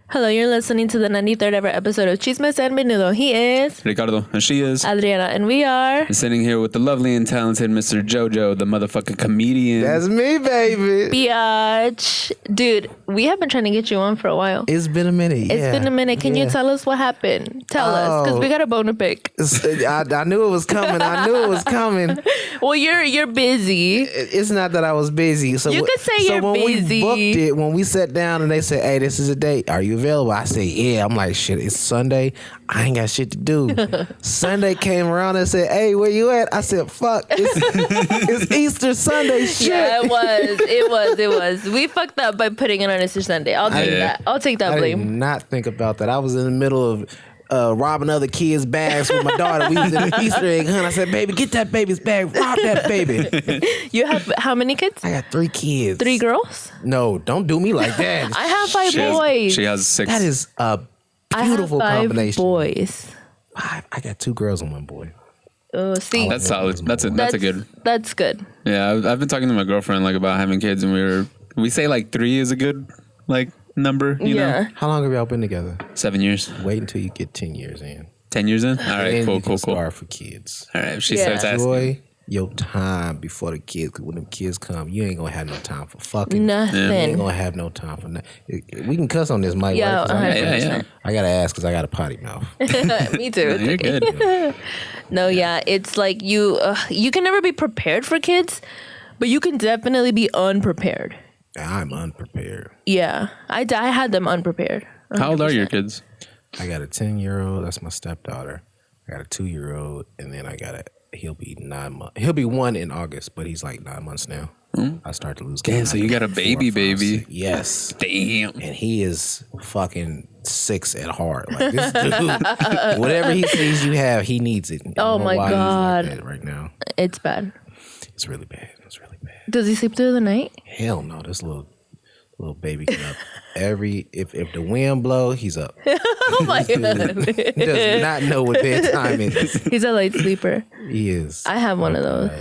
Hello, you're listening to the 93rd ever episode of Chismes And Menudo. He is Ricardo, and she is Adriana, and we are sitting here with the lovely and talented Mr. Jojo, the motherfucking comedian. That's me, baby. Biatch. Dude, we have been trying to get you on for a while. It's been a minute. It's been a minute. Can you tell us what happened? Tell us, because we got a bone to pick. I knew it was coming. Well, you're busy. It's not that I was busy. So you could say you're when busy. we booked it, when we sat down and they said, "Hey, this is a date. Are you available?" I said, "Yeah." I'm like, "Shit, it's Sunday. I ain't got shit to do." Sunday came around and said, "Hey, where you at?" I said, "Fuck, it's Easter Sunday." Shit. Yeah, it was. We fucked up by putting it on Easter Sunday. I'll take that. I'll take that blame. I did not think about that. I was in the middle of robbing other kids' bags with my daughter. We was in the Easter egg hunt. I said, "Baby, get that baby's bag. Rob that baby." You have how many kids? I got 3 kids. 3 girls? No, don't do me like that. I have 5 boys. She has 6. That is a beautiful I have 5 combination. boys. 5. I got 2 girls and 1 boy. See, That's solid. That's a good. That's good. Yeah, I've been talking to my girlfriend like about having kids, and we say like 3 is a good like number. You know, How long have y'all been together? 7 years. Wait until you get 10 years in. 10 years in. All right, Then cool, you can cool. start for kids. All right, if she Yeah. starts asking. Enjoy your time before the kids. Because when them kids come, you ain't gonna have no time for fucking. Nothing. You ain't gonna have no time for nothing. We can cuss on this, Mike. Yeah, right? 'Cause Yeah. I gotta ask because I got a potty mouth. Me too. It's You're okay. good. No, yeah, it's like you can never be prepared for kids, but you can definitely be unprepared. I'm unprepared. Yeah, I had them unprepared. How old are your kids? I got a 10-year-old. That's my stepdaughter. I got a 2-year-old, and then he'll be 9 months. He'll be 1 in August, but he's like 9 months now. I start to lose. Damn, count. so you got a 4, baby, 5, baby. 6. Yes. Damn. And he is fucking 6 at heart. Like this dude, whatever he sees you have, he needs it. I don't Oh know my why he's God. like that right now. It's bad. It's really bad. It's really bad. Does he sleep through the night? Hell no. This little baby get up if the wind blow, he's up. Oh my God. He does not know what bedtime is. He's a light sleeper. He is. I have one of those.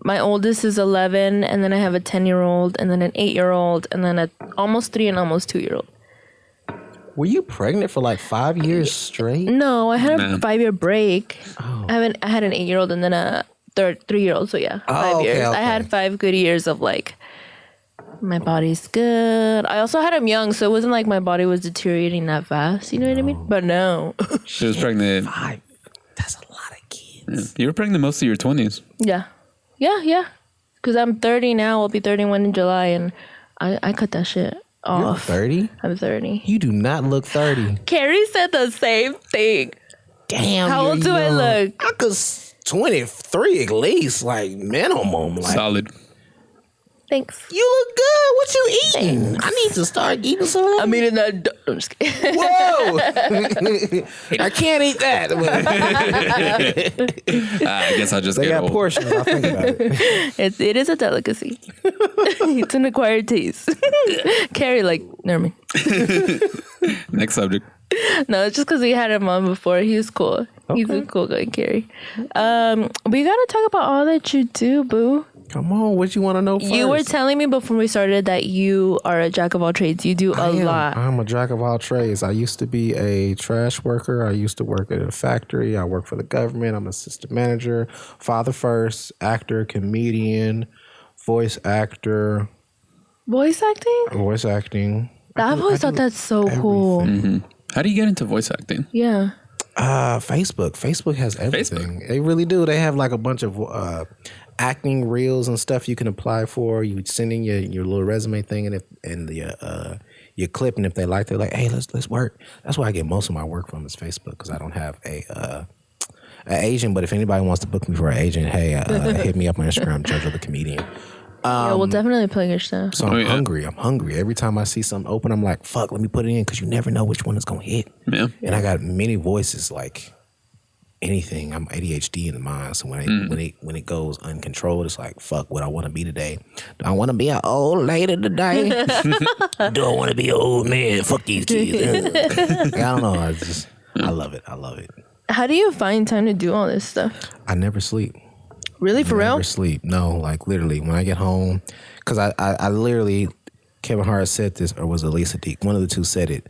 My oldest is 11, and then I have a 10-year-old, and then an 8-year-old, and then a almost 3 and almost 2-year-old. Were you pregnant for like 5 years straight? No, I had a Man. 5-year break. Oh. I had an 8-year-old and then a 3-year-old. So yeah, 5 okay, years. okay. I had 5 good years of like my body's good. I also had him young, so it wasn't like my body was deteriorating that fast. You know what I mean? But no. She was pregnant. 5. That's a lot of kids. You were pregnant most of your 20s. Yeah. Because I'm 30 now. I'll be 31 in July, and I cut that shit You're off. 30? I'm 30. You do not look 30. Carrie said the same thing. Damn. How you're old do I young. look? I could 23 at least, like minimum. Like, Solid. Thanks. you look good. What you eating? I need to start eating some. I'm eating that. I'm just kidding. Whoa! I can't eat that. I guess I just They get got old. portions. I think about it. It is a delicacy. It's an acquired taste. Carrie, like, never mind. Next subject. No, it's just because we had him on before. He was cool. He's a cool guy, Carrie. We gotta talk about all that you do, boo. Come on, what you want to know first? You were telling me before we started that you are a jack of all trades. You do a lot. I'm a jack of all trades. I used to be a trash worker. I used to work at a factory. I work for the government. I'm an assistant manager, father first, actor, comedian, voice actor, Voice acting? voice acting. I've always thought that's so cool. How do you get into voice acting? Yeah. Facebook. Facebook has everything. They really do. They have like a bunch of acting reels and stuff you can apply for. You send in your little resume thing and your clip, and if they like, they're like, hey, let's work. That's where I get most of my work from is Facebook because I don't have an agent. But if anybody wants to book me for an agent, hey, hit me up on Instagram, Jojo the Comedian. Yeah, we'll definitely plug your stuff. So I'm hungry. I'm hungry. Every time I see something open, I'm like, fuck, let me put it in because you never know which one is going to hit. Yeah. And I got many voices, like anything. I'm ADHD in the mind. So when it goes uncontrolled, it's like, fuck, what I want to be today. Do I want to be an old lady today? Do I want to be an old man? Fuck these kids. I don't know. I love it. I love it. How do you find time to do all this stuff? I never sleep. Really, for real? Never sleep. No, like literally when I get home, because I literally, Kevin Hart said this, or was it Lisa Deek? One of the two said it.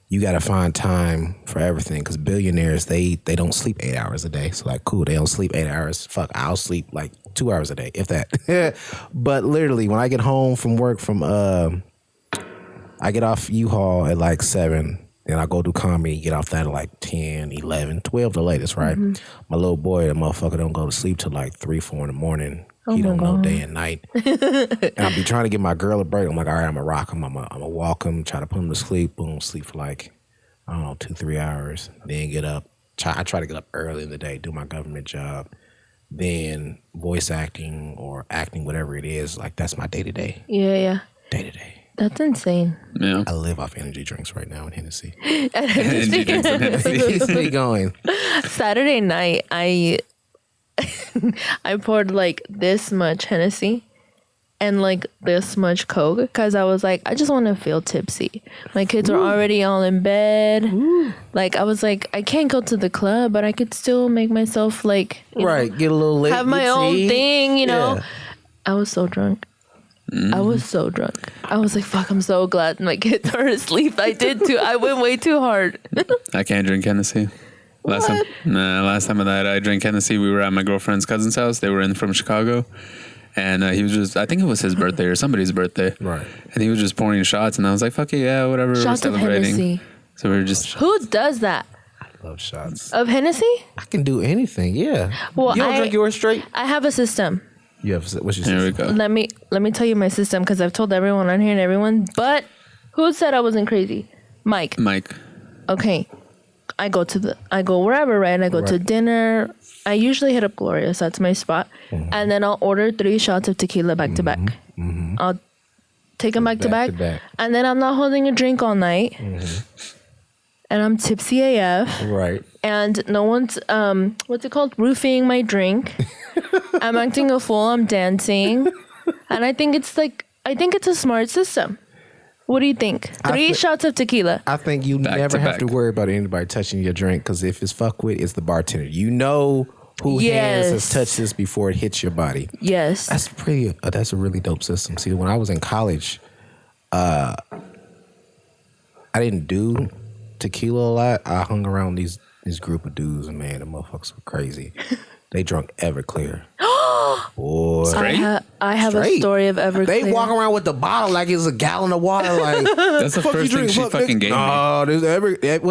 you got to find time for everything because billionaires, they don't sleep 8 hours a day. So like, cool, they don't sleep 8 hours. Fuck, I'll sleep like 2 hours a day, if that. But literally, when I get home from work I get off U-Haul at like 7. Then I go do comedy, get off that at like 10, 11, 12 the latest, right? My little boy, the motherfucker don't go to sleep till like 3, 4 in the morning. He don't know day and night. And I'll be trying to give my girl a break. I'm like, all right, I'm going to rock him. I'm going to walk him, try to put him to sleep. Boom, sleep for like, I don't know, 2, 3 hours. Then get up. I try to get up early in the day, do my government job. Then voice acting or acting, whatever it is. Like, that's my day-to-day. Yeah. Day-to-day. That's insane. Yeah. I live off energy drinks right now in Hennessy. Energy drinks and Hennessy. Keeps me going. Saturday night, I poured like this much Hennessy and like this much Coke because I was like, I just want to feel tipsy. My kids are already all in bed. Like I was like, I can't go to the club, but I could still make myself like Right, get a little late. have my own thing, you know. Yeah. I was so drunk. I was so drunk. I was like, fuck, I'm so glad my kids are asleep. I did too. I went way too hard. I can't drink Hennessy. Last time I drank Hennessy, we were at my girlfriend's cousin's house. They were in from Chicago. And he was just, I think it was his birthday or somebody's birthday. Right. And he was just pouring shots. And I was like, fuck it, yeah, whatever. Shots we're of celebrating. Hennessy. So we were just. Who does that? I love shots. Of Hennessy? I can do anything, yeah. Well, you don't drink yours straight? I have a system. You have, what's your Here we system? go. Let me tell you my system because I've told everyone on here and everyone. But who said I wasn't crazy? Mike. Okay. I go wherever, right? I go to dinner. I usually hit up Gloria's. That's my spot. And then I'll order 3 shots of tequila back to back. I'll take them back to back. And then I'm not holding a drink all night. And I'm tipsy AF. Right. And no one's, what's it called? Roofing my drink. I'm acting a fool. I'm dancing. And I think it's a smart system. What do you think? 3 shots of tequila. I think you Back never to have back. to worry about anybody touching your drink because if it's fuck with, it's the bartender. You know who hands has touched this before it hits your body. Yes. That's a really dope system. See, when I was in college, I didn't do tequila a lot. I hung around this group of dudes, and man, the motherfuckers were crazy. They drunk Everclear. Boy, I have a story of Everclear. they walk around with the bottle like it's a gallon of water. Like That's the first thing she fucking gave me. Oh, there's it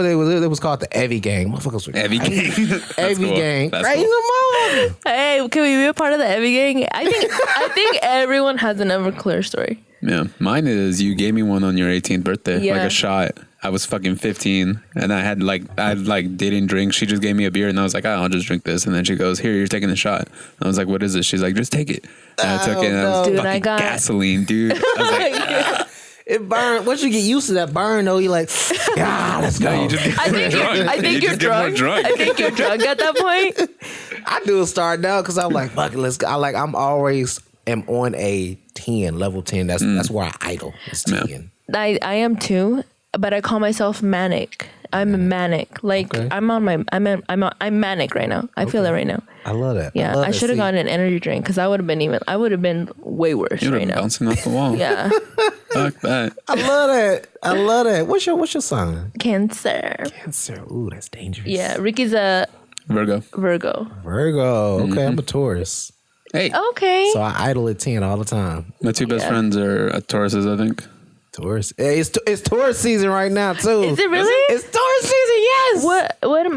was called the Evie Gang. Motherfuckers were Evie Gang. Evie Gang. That's Crazy cool. motherfucker. Hey, can we be a part of the Evie Gang? I think everyone has an Everclear story. Yeah, mine is you gave me one on your 18th birthday, Yeah. like a shot. I was fucking 15, and I didn't drink. She just gave me a beer, and I was like, I'll just drink this. And then she goes, here, you're taking the shot. And I was like, what is this? She's like, just take it. And I took it, and I was Dude, fucking gasoline, dude. I was like, It burn. Once you get used to that burn, though, you're like, yeah, let's go. no, you just get I think you're more drunk. I think you're drunk at that point. I do start now because I'm like, fuck it, let's go. I'm always on a 10, level 10. That's where I idle. It's 10. I am too, but I call myself manic. I'm manic. Like Okay. I'm manic right now. I feel it right now. I love that. Yeah, I should have gotten an energy drink because I would have been way worse you would right have now. bouncing off the wall. Yeah, Fuck that. I love that. What's your sign? Cancer. Cancer. Ooh, that's dangerous. Yeah, Ricky's a Virgo. Virgo. Virgo. Okay, I'm a Taurus. Hey, Okay. So I idle at 10 all the time. my 2 best friends are Tauruses, I think. Taurus. Hey, it's Taurus season right now too. Is it really? It's Taurus season.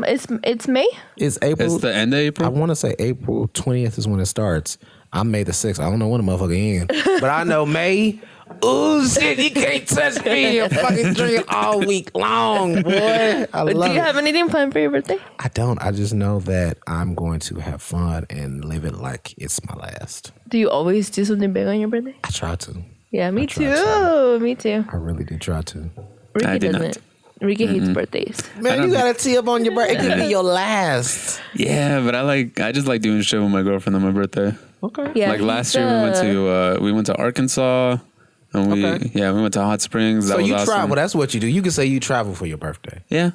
Yes. It's May? It's April. It's the end of I April. want to say April 20th is when it starts. I'm May the 6th. I don't know when the motherfucker end, but I know May. Ooh, shit, you can't touch me. I'm fucking drinking all week long, boy. I love Do you it. have anything planned for your birthday? I don't. I just know that I'm going to have fun and live it like it's my last. Do you always do something big on your birthday? I try to. Yeah, me try too. Me too. I really do try to. Ricky I did not. doesn't. Ricky hates birthdays. Man, you got to tee up on your birthday. It could be your last. Yeah, but I just like doing shit with my girlfriend on my birthday. Okay. Yeah, Like last year we went to Arkansas, and we went to Hot Springs. That So was you awesome. travel. That's what you do. You can say you travel for your birthday. Yeah.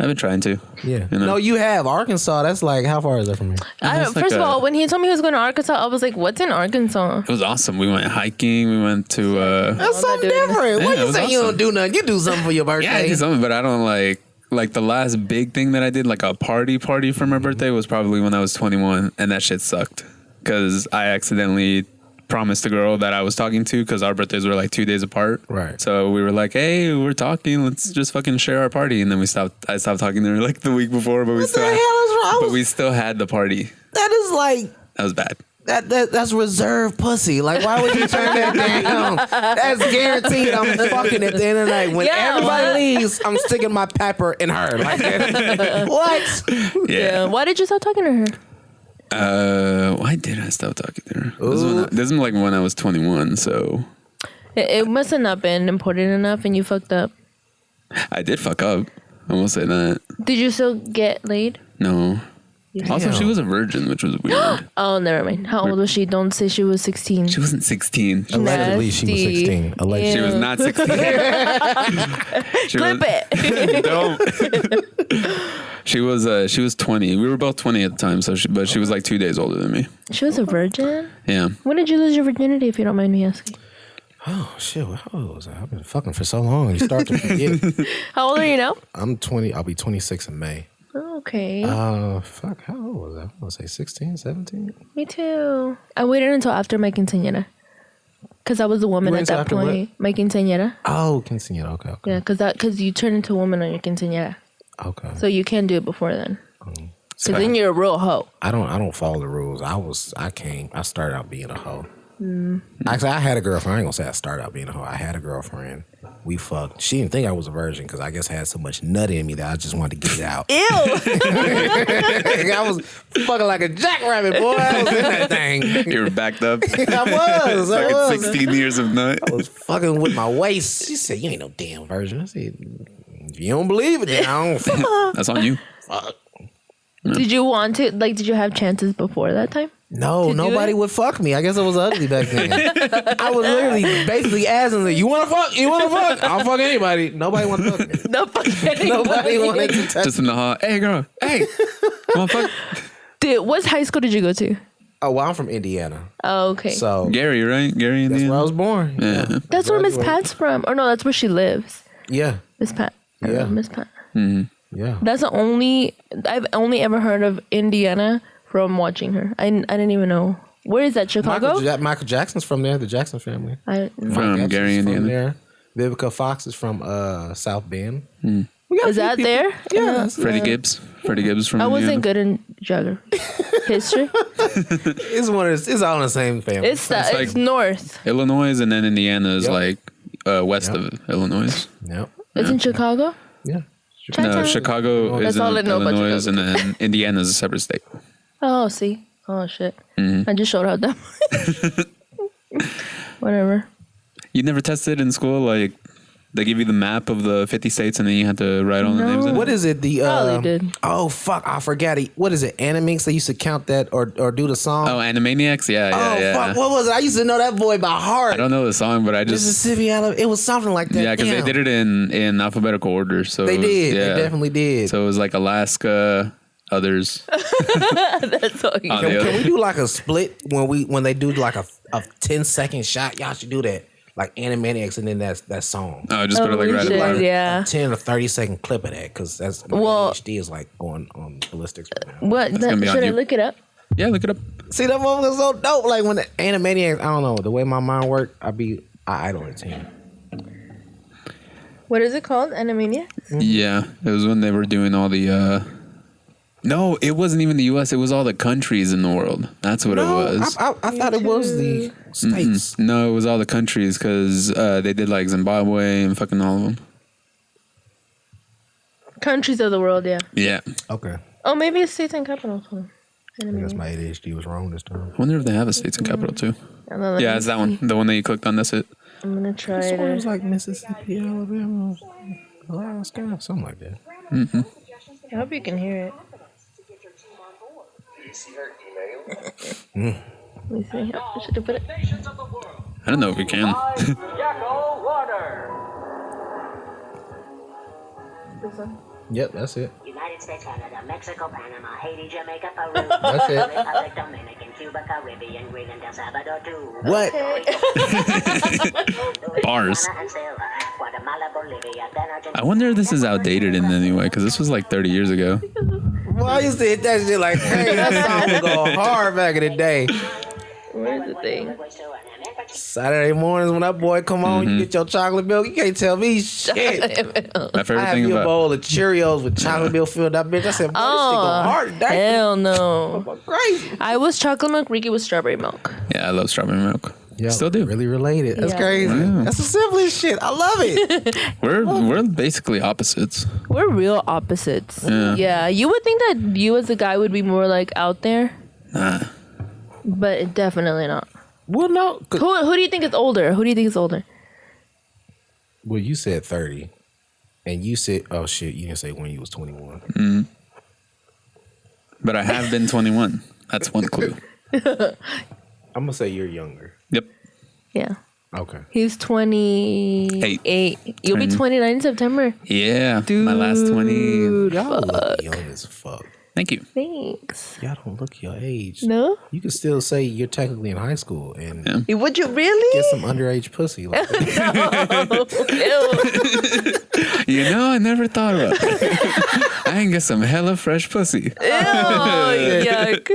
I've been trying to. Yeah. You know? No, you have. Arkansas, that's like, how far is that from here? First of all, when he told me he was going to Arkansas, I was like, what's in Arkansas? It was awesome. We went hiking. We went to... That's something different. What Yeah, you say awesome. you don't do nothing? You do something for your birthday. Yeah, I did something, but I don't like the last big thing that I did, like a party for my birthday, was probably when I was 21, and that shit sucked because I accidentally promised the girl that I was talking to, because our birthdays were like 2 days apart. Right. So we were like, hey, we're talking, let's just fucking share our party. And then I stopped talking to her like the week before, but we still had the party. That is like, That was bad. that's reserved pussy. Like, why would you turn that down? That's guaranteed. I'm fucking at the end of the night. When everybody leaves, I'm sticking my pepper in her. Like, what? Yeah. Why did you stop talking to her? Why did I stop talking to her? This is like when I was 21, so It must have not been important enough, and you fucked up. I did fuck up. I won't say that. Did you still get laid? No. Also, she was a virgin, which was weird. Oh, never mind. How old was she? Don't say she was 16. She wasn't 16. Allegedly, she was 16. Allegedly. She was not 16. Clip it. Don't. She was 20. We were both 20 at the time, but she was like 2 days older than me. She was a virgin? Yeah. When did you lose your virginity, if you don't mind me asking? Oh, shit. How old was I? I've been fucking for so long. You start to forget. How old are you now? I'm 20. I'll be 26 in May. Okay. Fuck. How old was I? I want to say 16, 17. Me too. I waited until after my quinceañera. Because I was a woman at that point. My quinceañera. Oh, quinceañera. Okay. Yeah, because you turn into a woman on your quinceañera. Okay. So you can't do it before then. Because then you're a real hoe. I don't follow the rules. I started out being a hoe. Actually, I had a girlfriend. I ain't gonna say I started out being a hoe. I had a girlfriend. We fucked. She didn't think I was a virgin because I guess I had so much nut in me that I just wanted to get it out. Ew. I was fucking like a jackrabbit, boy. I was in that thing. You were backed up. I was. 16 years of nut. I was fucking with my waist. She said, "You ain't no damn virgin." I said, "If you don't believe it, then I don't fuck." That's on you. Fuck. Did you want to, did you have chances before that time? No, nobody would fuck me. I guess I was ugly back then. I was literally basically asking, "You want to fuck? You want to fuck? I'll fuck anybody." Nobody want to fuck me. No fucking Nobody wanted to touch Just in the hall. Hey, girl. Hey. Come on, fuck. Dude, what high school did you go to? Oh, well, I'm from Indiana. Oh, okay. So Gary, right? Gary, that's Indiana. where I was born. Yeah. That's where Miss Pat's from. Or no, that's where she lives. Yeah. Miss Pat. Yeah. Miss Pat. Yeah. That's the only, I've only ever heard of Indiana from watching her. I didn't even know. Where is that, Chicago? Michael Jackson's from there, the Jackson family. From Gary, Indiana. From there. Vivica Fox is from South Bend. Is that there? Yeah. Freddie Gibbs. Freddie Gibbs from I wasn't Indiana. good in geography. History? It's all in the same family. It's like north. Illinois, and then Indiana is Yep. like west of Illinois. Yep. It's in Chicago? Yeah. No, Chicago is That's in all I know about Illinois, Chicago. and then Indiana is a separate state. Oh, see? Oh, shit. I just showed out that much. Whatever. You never tested in school? Like, they give you the map of the 50 states, and then you had to write all the names in it? What is it? Probably did. Oh, fuck. I forgot it. What is it? Animix? They used to count that or do the song. Oh, Animaniacs? Yeah. Fuck. What was it? I used to know that boy by heart. I don't know the song, but I just... Mississippi, Alabama. It was something like that. Yeah, because they Damn. did it in alphabetical order. So They it was- did. Yeah. They definitely did. So it was like Alaska, others. That's all you On know. the Can other- we do like a split when they do like a 10-second shot? Y'all should do that. Like Animaniacs and then that song. Oh, just put it like we right should, at the yeah. A 10 or 30-second clip of that because that's my ADHD is like going on ballistics right now. What? gonna be on Should I you. look it up? Yeah, look it up. See, that moment was so dope. Like when the Animaniacs, I don't know, the way my mind worked, I idol the team. What is it called? Animania? Yeah, it was when they were doing all the... No, it wasn't even the U.S. It was all the countries in the world. That's what it was. I thought it was the states. No, it was all the countries because they did like Zimbabwe and fucking all of them. Countries of the world, yeah. Yeah. Okay. Oh, maybe it's states and capitals. I guess my ADHD was wrong this time. I wonder if they have a states and capital too. Yeah, it's that one. The one that you clicked on. That's it. I'm gonna try This one was to. like Mississippi, Alabama, Alaska, something like that. I hope you can hear it. Let me see. Oh, should I put it? I don't know if we can. This one. Yep, that's it. United States, Canada, Mexico, Panama, Haiti, Jamaica, Peru. That's it. Republic, Dominican, Cuba, Caribbean, Greenland, El Salvador, too. What? Bars. Guatemala, Bolivia, then Argentina. I wonder if this is outdated in any way because this was like 30 years ago. Well, I used to hit that shit like, hey, that song was going hard back in the day. Where's the thing? Saturday mornings when that boy come on, you get your chocolate milk. You can't tell me shit. My favorite I have thing you a about bowl of Cheerios with chocolate milk filled up, bitch. I said, boy, this shit go hard today. Hell no. Crazy. I was chocolate milk. Ricky was strawberry milk. yeah, I love strawberry milk. Yo, Still do. Really related. That's Yeah. crazy. Yeah. That's the simplest shit. I love it. We're basically opposites. We're real opposites. Yeah. Yeah. You would think that you as a guy would be more like out there, Nah. but definitely not. Well, no. Who do you think is older? Who do you think is older? Well, you said 30. And you said, oh shit, you didn't say when you was 21. But I have been 21. That's one clue. I'm going to say you're younger. Yep. Yeah. Okay. He's 28. You'll be 29 in September. Yeah. My last 20. Y'all look young as fuck. Thank you. Thanks. Y'all don't look your age. No? You can still say you're technically in high school and Yeah. Would you really? get some underage pussy. Like You know, I never thought about it. I can get some hella fresh pussy. Ew, yuck.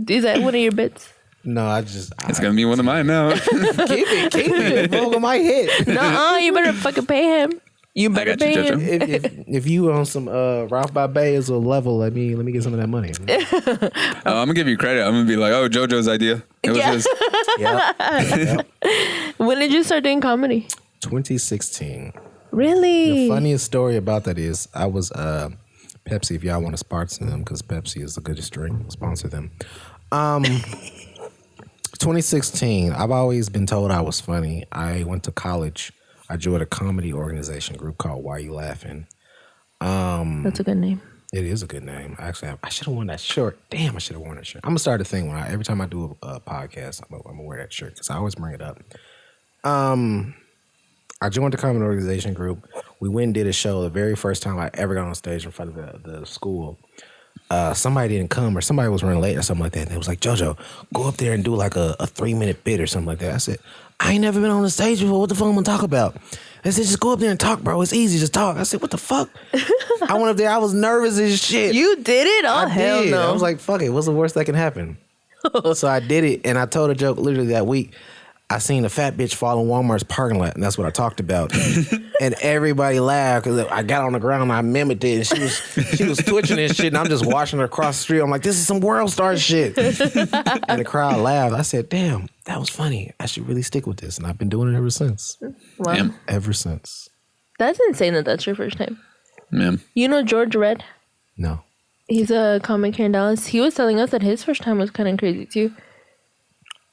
Is that one of your bits? no, It's going to be one of mine now. keep it. Vogue might hit. Nuh-uh, you better fucking pay him. You better got you, pay him. Jojo. if you on some Ralph by Baez or level, let me get some of that money. I'm going to give you credit. I'm going to be like, oh, JoJo's idea. It was Yeah. his. Yep. When did you start doing comedy? 2016. Really? The funniest story about that is I was Pepsi. If y'all want to sponsor them, because Pepsi is the goodest drink, sponsor them. 2016. I've always been told I was funny. I went to college. I joined a comedy organization group called Why You Laughing. That's a good name. It is a good name. Actually, I should have worn that shirt. Damn, I should have worn that shirt. I'm gonna start a thing when every time I do a podcast, I'm gonna wear that shirt because I always bring it up. I joined the comedy organization group. We went and did a show the very first time I ever got on stage in front of the school. Somebody didn't come or somebody was running late or something like that. And it was like, JoJo, go up there and do like a 3-minute bit or something like that. I said, I ain't never been on the stage before. What the fuck am I gonna talk about? They said, just go up there and talk, bro. It's easy. Just talk. I said, what the fuck? I went up there. I was nervous as shit. You did it? Oh, hell did. no. I was like, fuck it. What's the worst that can happen? So I did it. And I told a joke literally that week. I seen a fat bitch fall in Walmart's parking lot, and that's what I talked about. And everybody laughed because I got on the ground and I mimicked it, and she was twitching and shit, and I'm just watching her across the street. I'm like, this is some world star shit. And the crowd laughed. I said, damn, that was funny. I should really stick with this, and I've been doing it ever since. Wow. Damn. Ever since. That's insane that that's your first time. Yeah. You know George Red? No. He's a comic here in Dallas. He was telling us that his first time was kind of crazy too.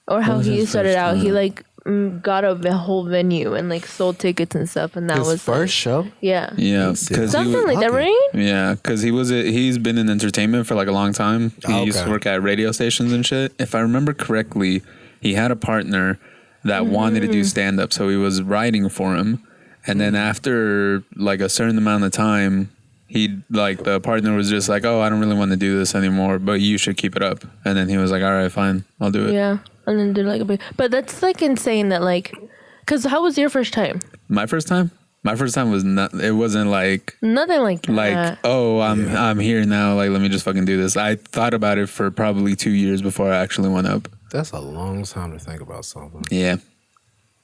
Or how was he his started first out. He time? like got a whole venue and like sold tickets and stuff, and that His was first show? yeah, Yeah. He's Because something like that, lucky. right? Yeah, because he's been in entertainment for like a long time. He used to Okay. work at radio stations and shit. If I remember correctly, he had a partner that wanted to do stand up, so he was writing for him. And then after like a certain amount of time, the partner was just like, "Oh, I don't really want to do this anymore, but you should keep it up." And then he was like, "All right, fine, I'll do it." Yeah, and then did like a big. But that's like insane that like, because how was your first time? My first time was not. It wasn't like. Nothing like that. Like, oh, I'm here now. Like, let me just fucking do this. I thought about it for probably 2 years before I actually went up. That's a long time to think about something. Yeah.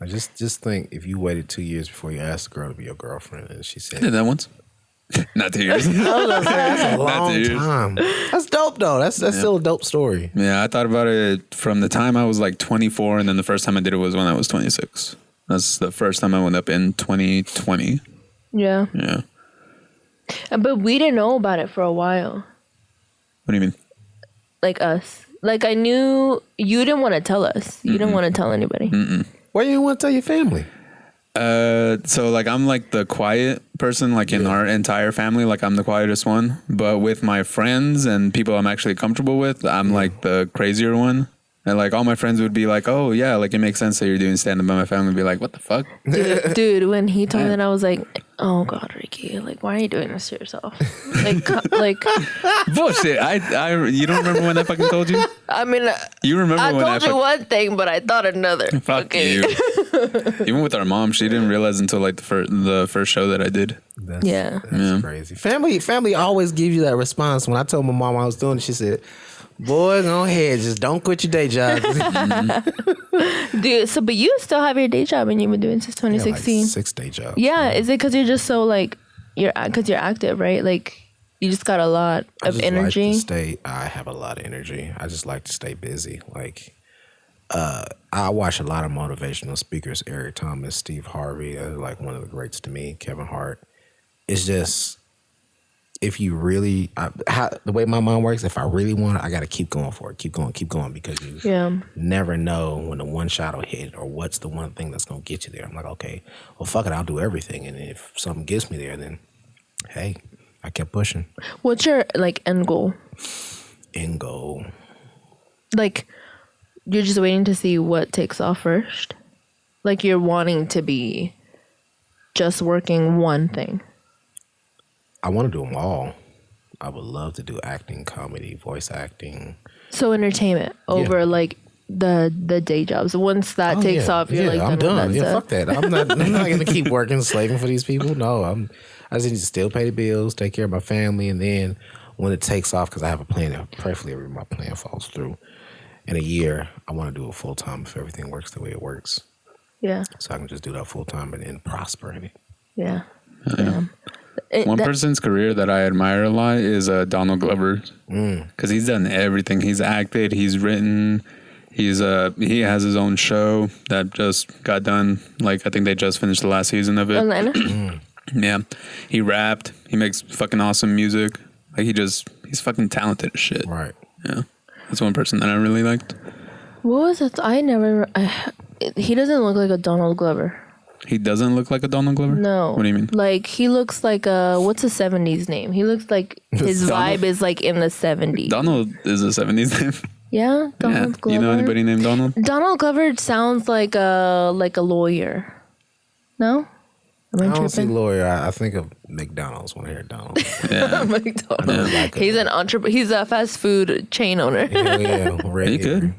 I just think if you waited 2 years before you asked the girl to be your girlfriend and she said, I did that once. Not 2 years. that's a long 2 years. time. That's dope though. That's still a dope story. Yeah, I thought about it from the time I was like 24, and then the first time I did it was when I was 26. That's the first time I went up in 2020. yeah, Yeah. but we didn't know about it for a while. What do you mean? Like us. Like I knew you didn't want to tell us. You didn't want to tell anybody. Why you didn't want to tell your family? So like I'm like the quiet person, like in our entire family, like I'm the quietest one. But with my friends and people I'm actually comfortable with, I'm like the crazier one. And like all my friends would be like, "Oh yeah, like it makes sense that you're doing stand up." But my family would be like, "What the fuck?" Dude, when he told me that, I was like, Oh God, Ricky! Like, why are you doing this to yourself? like bullshit. I you don't remember when I fucking told you? I mean, You remember I when told you one thing, but I thought another. Fuck you. Even with our mom, she didn't realize until like the first show that I did. That's crazy. Family always gives you that response. When I told my mom I was doing it, she said, "Boy, go ahead, just don't quit your day job." Dude, but you still have your day job and you've been doing since 2016. Like 6 day jobs. Yeah, is it because you're just so like because you're active, right? Like you just got a lot of energy. I have a lot of energy. I just like to stay busy. Like I watch a lot of motivational speakers. Eric Thomas, Steve Harvey, like one of the greats to me. Kevin Hart. It's just, if you really, the way my mind works, if I really want it, I got to keep going for it. Keep going because you never know when the one shot will hit or what's the one thing that's going to get you there. I'm like, okay, well, fuck it, I'll do everything. And if something gets me there, then, hey, I kept pushing. What's your, like, end goal? End goal. Like, you're just waiting to see what takes off first? Like, you're wanting to be just working one thing? I want to do them all. I would love to do acting, comedy, voice acting. So entertainment over like the day jobs. Once that takes off, you're like, I'm done. Yeah, fuck that. I'm not gonna keep working, slaving for these people. No, I just need to still pay the bills, take care of my family, and then when it takes off, because I have a plan, preferably if my plan falls through in a year, I want to do it full time if everything works the way it works. Yeah. So I can just do that full time and then prosper in it. Yeah. One person's career that I admire a lot is Donald Glover, because he's done everything. He's acted, he's written, he has his own show that just got done. Like I think they just finished the last season of it. Atlanta. Yeah, he rapped. He makes fucking awesome music. Like he's fucking talented as shit. Right. Yeah, that's one person that I really liked. What was it? He doesn't look like a Donald Glover. He doesn't look like a Donald Glover? No. What do you mean? Like, he looks like what's a 70s name? He looks like his vibe is like in the 70s. Donald is a 70s name. Yeah? Donald Glover? You know anybody named Donald? Donald Glover sounds like a lawyer. No? I don't see lawyer. I think of McDonald's when I hear Donald. Yeah. McDonald's. Like he's an entrepreneur. He's a fast food chain owner. Yeah. He could.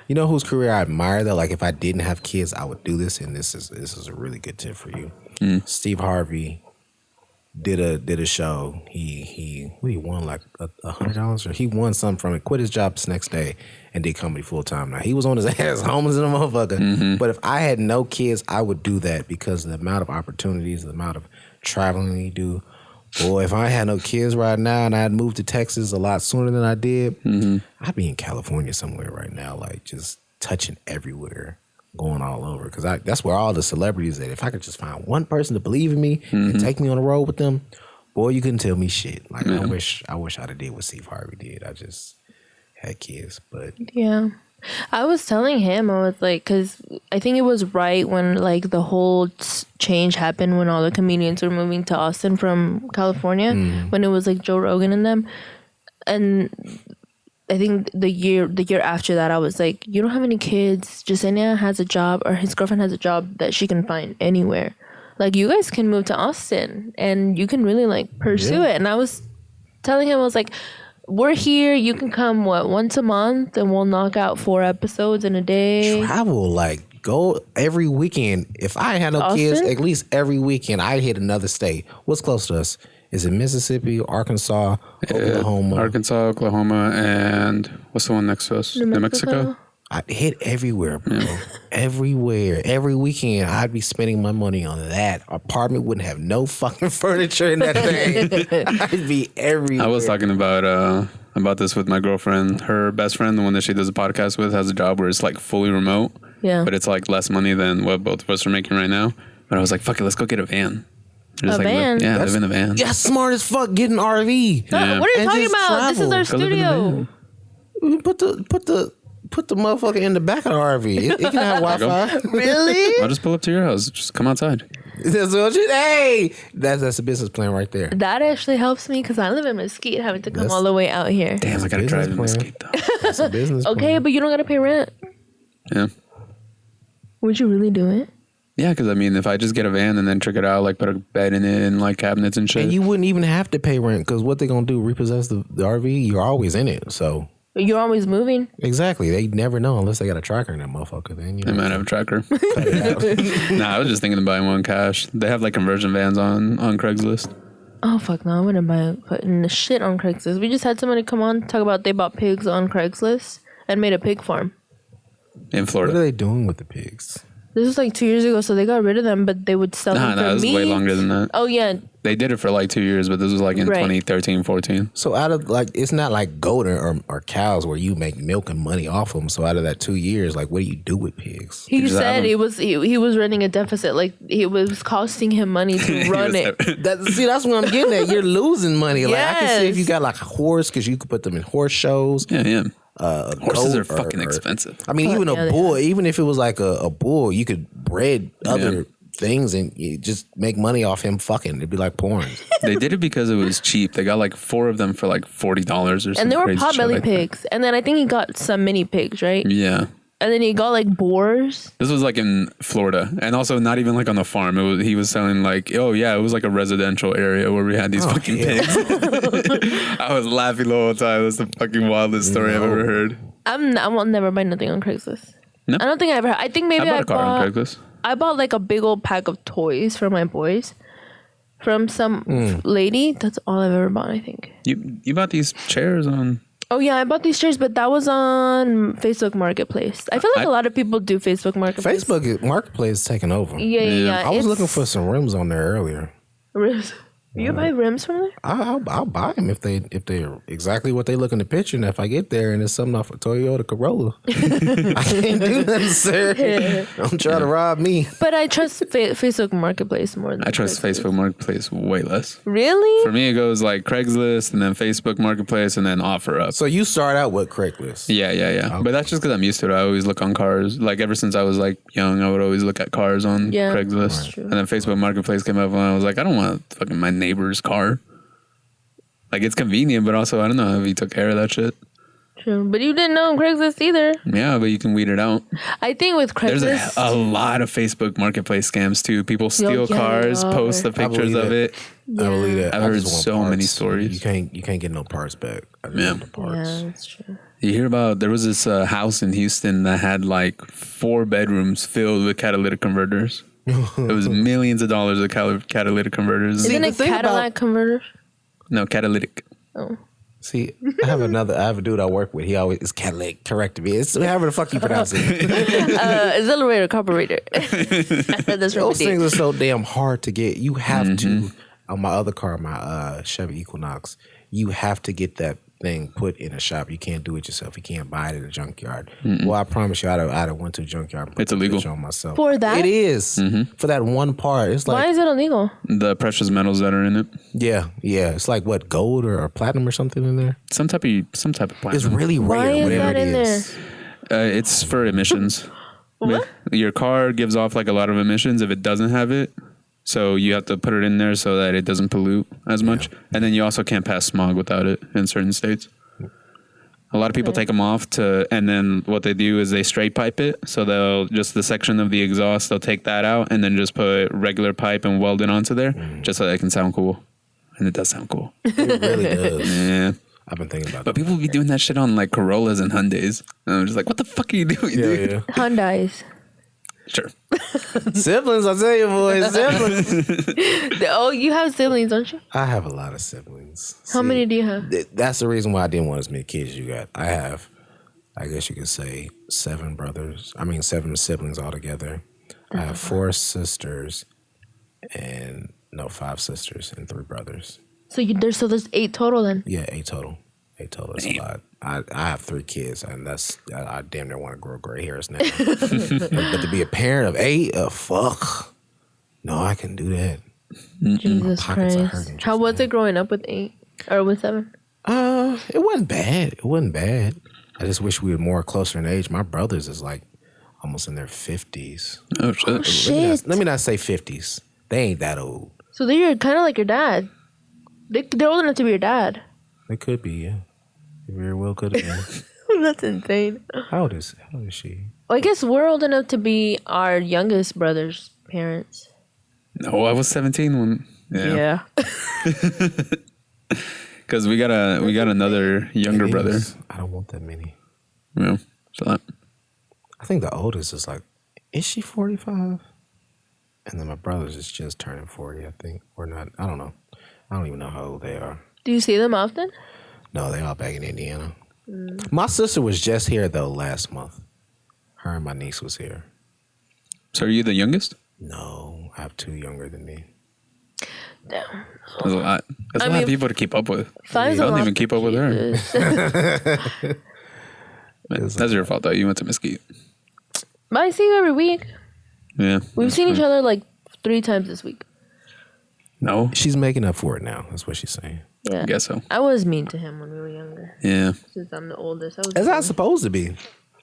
You know whose career I admire though? Like if I didn't have kids, I would do this, and this is a really good tip for you. Steve Harvey did a show. He won like $100 or he won something from it. Quit his job the next day and did comedy full time. Now he was on his ass, homeless and a motherfucker. But if I had no kids, I would do that because the amount of opportunities, the amount of traveling you do. Boy, if I had no kids right now and I had moved to Texas a lot sooner than I did, I'd be in California somewhere right now, like just touching everywhere, going all over. Because that's where all the celebrities at. If I could just find one person to believe in me and take me on the road with them, boy, you couldn't tell me shit. Like I wish I'd have did what Steve Harvey did. I just had kids, but yeah. I was telling him, I was like, because I think it was right when like the whole change happened when all the comedians were moving to Austin from California, when it was like Joe Rogan and them. And I think the year after that, I was like, you don't have any kids. Jasenia has a job, or his girlfriend has a job that she can find anywhere. Like you guys can move to Austin and you can really like pursue it. And I was telling him, I was like, we're here. You can come, once a month, and we'll knock out 4 episodes in a day. Travel, like, go every weekend. If I had no kids, at least every weekend, I'd hit another state. What's close to us? Is it Mississippi, Arkansas, Oklahoma? Arkansas, Oklahoma, and what's the one next to us? New Mexico? I hit everywhere, bro. Everywhere. Every weekend, I'd be spending my money on that. Apartment wouldn't have no fucking furniture in that thing. I'd be everywhere. I was talking about this with my girlfriend. Her best friend, the one that she does a podcast with, has a job where it's like fully remote. Yeah. But it's like less money than what both of us are making right now. But I was like, fuck it, let's go get a van. Just van? Live in a van. Yeah, smart as fuck getting an RV. Yeah. What are you talking about? Travel. This is our studio. Put the motherfucker in the back of the RV. It can have Wi-Fi. Really? I'll just pull up to your house. Just come outside. Hey, that's a business plan right there. That actually helps me because I live in Mesquite, having to come all the way out here. Damn, I gotta drive to Mesquite though. That's a business plan. Okay, but you don't gotta pay rent. Yeah. Would you really do it? Yeah, because I mean, if I just get a van and then trick it out, like put a bed in it and like cabinets and shit. And you wouldn't even have to pay rent because what they gonna do? Repossess the RV? You're always in it, so You're always moving. exactly. They never know unless they got a tracker in that motherfucker. Then They might have a tracker. Nah, I was just thinking of buying one cash. They have like conversion vans on Craigslist. Oh fuck no! I wouldn't buy putting the shit on Craigslist. We just had somebody come on talk about they bought pigs on Craigslist and made a pig farm In What Florida. are they doing with the pigs? This was like 2 years ago, so they got rid of them, but they would sell them for Nah, it was meat. way longer than that. Oh yeah, They did it for like 2 years, but this was like in Right. 2013, 14. So out of like, it's not like goat or cows where you make milk and money off them. So out of that 2 years, like, what do you do with pigs? he just have said them. he was running a deficit. Like it was costing him money to run it. That's what I'm getting at. You're losing money. Like I can see if Yes. you got like a horse because you could put them in horse shows. Yeah. A Horses goat are fucking expensive. I mean, Fuck even yeah, a they bull. Even if it was like a bull, you could bred other Yeah. things and you just make money off him fucking. It'd be like porn. They did it because it was cheap. They got like 4 of them for like $40 or something. And they were crazy shit potbelly like that. pigs. And then I think he got some mini pigs, right? Yeah. And then he got like boars. This was like in Florida, and also not even like on the farm. He was selling like, oh yeah, it was like a residential area where we had these fucking yeah. pigs. I was laughing the whole time. It was the fucking wildest story I've ever heard. I will never buy nothing on Craigslist. No? I don't think I ever. I think maybe I bought a car on Craigslist. I bought like a big old pack of toys for my boys from some lady. That's all I've ever bought. I think. You bought these chairs on. Oh yeah, I bought these chairs, but that was on Facebook Marketplace. I feel like a lot of people do Facebook Marketplace. Marketplace is taking over. Yeah. I was it's looking for some rims on there earlier. rims. You buy rims from there? I'll buy them if they're exactly what they look in the picture. And if I get there and it's something off a Toyota Corolla, I can't do nothing, sir. Don't try to rob me. But I trust Facebook Marketplace more than I trust Facebook Marketplace way less. Really? For me, it goes like Craigslist and then Facebook Marketplace and then OfferUp. So you start out with Craigslist. Yeah. Okay. But that's just because I'm used to it. I always look on cars. Like ever since I was like young, I would always look at cars on Yeah, Craigslist. that's true. And then Facebook Marketplace came up and I was like, I don't want fucking my neighbor's car. Like it's convenient, but also I don't know if he took care of that shit. True. But you didn't know Craigslist either. Yeah, but you can weed it out. I think with There's Craigslist, a lot of Facebook Marketplace scams too. People steal yeah, cars, they are. post the pictures of it. I believe that. I've I heard just want so many parts. stories. You can't get no parts back. I just want the parts. yeah, that's true. You hear about there was this house in Houston that had like 4 bedrooms filled with catalytic converters. It was millions of dollars of catalytic converters. Isn't the it thing Cadillac converter? No, catalytic. Oh. See, I have a dude I work with. He always is Cadillac correcting me. It's however the fuck you pronounce it. Accelerator, carburetor. I heard this from Those a things date. are so damn hard to get. You have to on my other car, my Chevy Equinox. You have to get that thing put in a shop. You can't do it yourself. You can't buy it at a junkyard. Well, I promise you, I'd have went to a junkyard. And put It's the illegal. bitch on myself. For that? It is for that one part. It's Why like is it illegal? The precious metals that are in it. yeah. It's like what gold or platinum or something in there. Some type of platinum. It's really rare. Why is whatever that it in is. It's for emissions. What? Your car gives off like a lot of emissions if it doesn't have it. So you have to put it in there so that it doesn't pollute as much. And then you also can't pass smog without it in certain states. A lot of people take them off and then what they do is they straight pipe it. So they'll just the section of the exhaust, they'll take that out and then just put regular pipe and weld it onto there just so that it can sound cool. And it does sound cool. It really does. Yeah. I've been thinking about But that. people be doing that shit on like Corollas and Hyundais. And I'm just like, what the fuck are you doing, dude? Yeah. Hyundais. Sure. Siblings, I tell you, boys, siblings. Oh, you have siblings, don't you? I have a lot of siblings. How many do you have? That's the reason why I didn't want as many kids as you got. I have, I guess you could say, 7 siblings altogether. I have 4 sisters and 5 sisters and 3 brothers. So there's 8 total then. Yeah, 8 total. 8 total. That's a lot. I have 3 kids, and I damn near want to grow gray hairs now. but to be a parent of 8, fuck. No, I can do that. Jesus pockets are Christ. hurting just How was it growing up with 8 or with 7? It wasn't bad. I just wish we were more closer in age. My brothers is like almost in their 50s. Oh, shit. Shit. Let me not say 50s. They ain't that old. So they're kind of like your dad. They're old enough to be your dad. They could be, yeah. They very well could have been. That's insane. How old is she? Well, I guess we're old enough to be our youngest brothers. parents. No, I was 17 when. Yeah. Because we got another younger brother. I don't want that many. Yeah. So I think the oldest is like, is she 45? And then my brother's is just turning 40, I think. Or not. I don't know. I don't even know how old they are. Do you see them often? No, they all back in Indiana. My sister was just here, though, last month. Her and my niece was here. So are you the youngest? No, I have 2 younger than me. Damn. That's a lot. That's a lot of people to keep up with. I don't even keep up with her. Man, that's your fault, though. You went to Mesquite. But I see you every week. Yeah. We've seen each other like 3 times this week. No. She's making up for it now. That's what she's saying. Yeah. I guess so. I was mean to him when we were younger. Yeah. Since I'm the oldest. I was That's not supposed to be.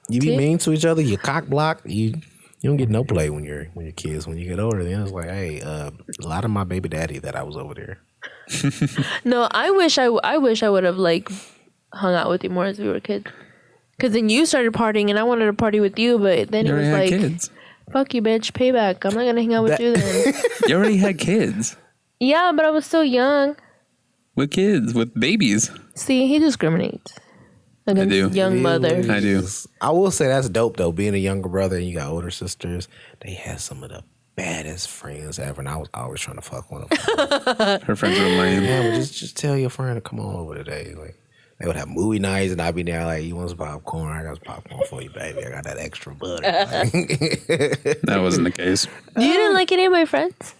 You be mean to each other. You cock block. You don't get no play when you're kids. When you get older, then it's like, hey, a lot of my baby daddy that I was over there. No, I wish I would have like hung out with you more as we were kids. Because then you started partying and I wanted to party with you, but then it was like, kids. Fuck you, bitch, payback. I'm not gonna hang out with you then. You already had kids. Yeah, but I was so young. With kids, with babies. See, he discriminates against young mothers. I do. I will say that's dope though. Being a younger brother and you got older sisters, they had some of the baddest friends ever, and I was always trying to fuck one of them. Her friends were lame. Yeah, but just tell your friend to come on over today. Like they would have movie nights, and I'd be there like, "You want some popcorn? I got some popcorn for you, baby. I got that extra butter." That wasn't the case. You didn't like any of my friends?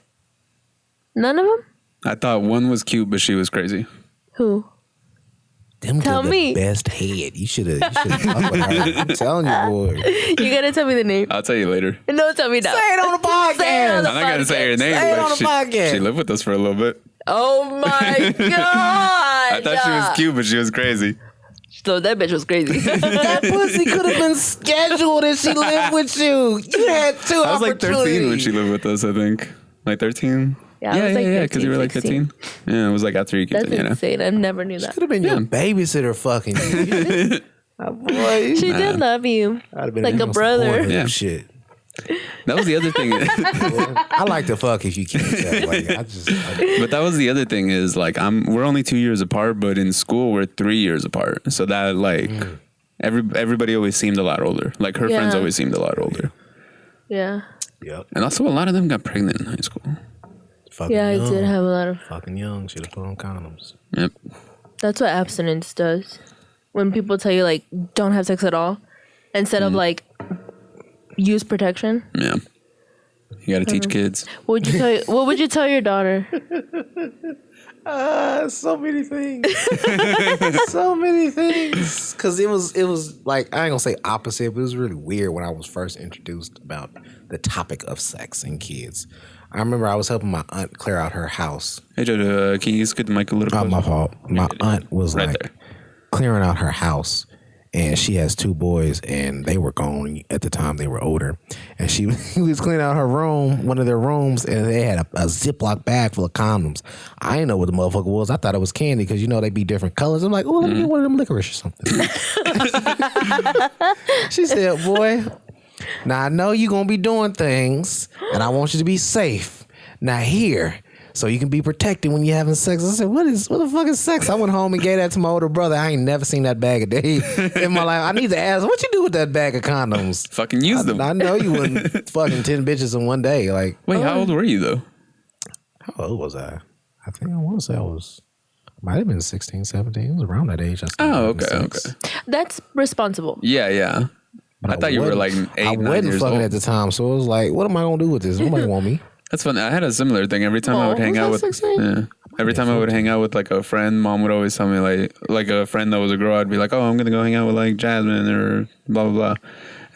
None of them? I thought one was cute, but she was crazy. Who? Them Tell give me. the best head. You should have fucked with her. I'm telling you, boy. You gotta tell me the name. I'll tell you later. No, tell me now. Say it on the podcast. Say it on the I'm not going to say her name, Say it on but the podcast. she lived with us for a little bit. Oh my god! I thought she was cute, but she was crazy. So that bitch was crazy. That pussy could have been scheduled if she lived with you. You had 2 I was like 13 when opportunities. she lived with us, I think. Like 13? Yeah, I was like 13, because you were like 15. 16. Yeah, it was like after you came That's to Indiana. insane. I never knew that. Could have been your babysitter fucking you. Boy, She did love you. I'd have been like a brother. Yeah. Shit. That was the other thing. I like to fuck if you keep it that way. But that was the other thing is like we're only 2 years apart, but in school we're 3 years apart. So that like everybody always seemed a lot older. Like her friends always seemed a lot older. Yeah. Yep. And also a lot of them got pregnant in high school. Fucking Yeah, young. I did have a lot of. Fucking young. Should have put on condoms. Yep. That's what abstinence does. When people tell you like don't have sex at all, instead of like use protection. Yeah. You got to teach kids. What would you tell your daughter? So many things. So many things. Because it was like, I ain't gonna say opposite, but it was really weird when I was first introduced about the topic of sex and kids. I remember I was helping my aunt clear out her house. Hey, Jojo, can you scoot the mic a little closer? My fault. My aunt was Right like there. clearing out her house, and she has 2 boys, and they were gone at the time. They were older, and she was cleaning out her room, one of their rooms, and they had a Ziploc bag full of condoms. I didn't know what the motherfucker was. I thought it was candy because they be different colors. I'm like, oh, let me get one of them licorice or something. She said, boy, now I know you gonna be doing things, and I want you to be safe. Now here, so you can be protected when you're having sex. I said, what the fuck is sex? I went home and gave that to my older brother. I ain't never seen that bag a day in my life. I need to ask, what you do with that bag of condoms? Fucking use them. I know you wouldn't fucking 10 bitches in one day. Like, Wait, how old were you though? how old was I? I think I want to say might have been 16, 17. It was around that age. I started Oh, having okay, sex. okay. That's responsible. Yeah. But I thought you were like 8, I 9 wasn't years fucking old. at the time, so it was like, what am I gonna do with this? Nobody want me. That's funny. I had a similar thing. Every time I would hang out with, 16? every time I would hang out with like a friend, mom would always tell me like a friend that was a girl. I'd be like, oh, I'm gonna go hang out with like Jasmine or blah blah blah,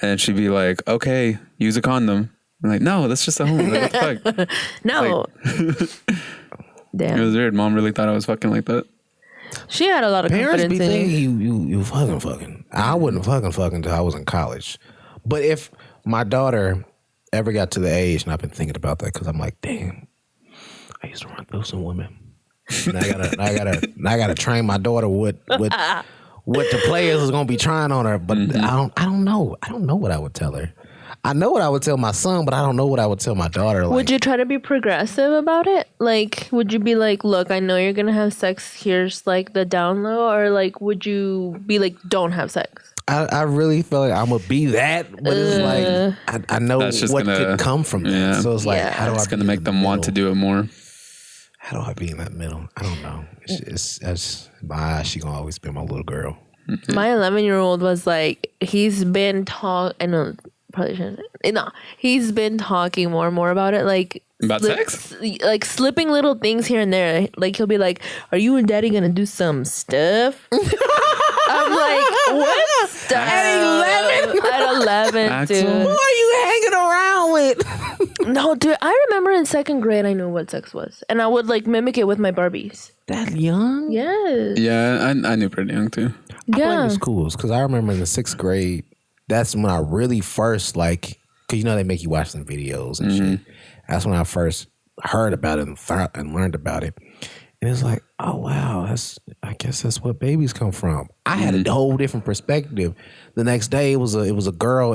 and she'd be like, okay, use a condom. I'm like, no, that's just a home. Like, what the fuck? No. Damn. It was weird. Mom really thought I was fucking like that. She had a lot of Parents be confidence in you. thinking you fucking. I wouldn't fucking until I was in college. But if my daughter ever got to the age, and I've been thinking about that because I'm like, damn, I used to run through some women. And I gotta train my daughter what the players is gonna be trying on her. But I don't know. I don't know what I would tell her. I know what I would tell my son, but I don't know what I would tell my daughter. Like, would you try to be progressive about it? Like, would you be like, look, I know you're gonna have sex. Here's like the down low, or like, would you be like, don't have sex? I really feel like I'm gonna be that, but it's like I know what could come from that. Yeah. So it's like, how do I? It's gonna make them want to do it more. How do I be in that middle? I don't know. It's my she gonna always be my little girl. My 11-year-old was like, he's been I know, probably shouldn't. No, he's been talking more and more about it, like about sex, like slipping little things here and there. Like he'll be like, "Are you and Daddy gonna do some stuff?" I'm like, "What stuff?" At 11, dude. Who are you hanging around with? No, dude. I remember in 2nd grade, I knew what sex was, and I would like mimic it with my Barbies. That young? Yes. Yeah, I knew pretty young too. I blame the schools because I remember in the 6th grade, that's when I really first because you know they make you watch some videos and shit. That's when I first heard about it and learned about it. And it's like, oh wow, I guess that's what babies come from. I had a whole different perspective. The next day, it was a girl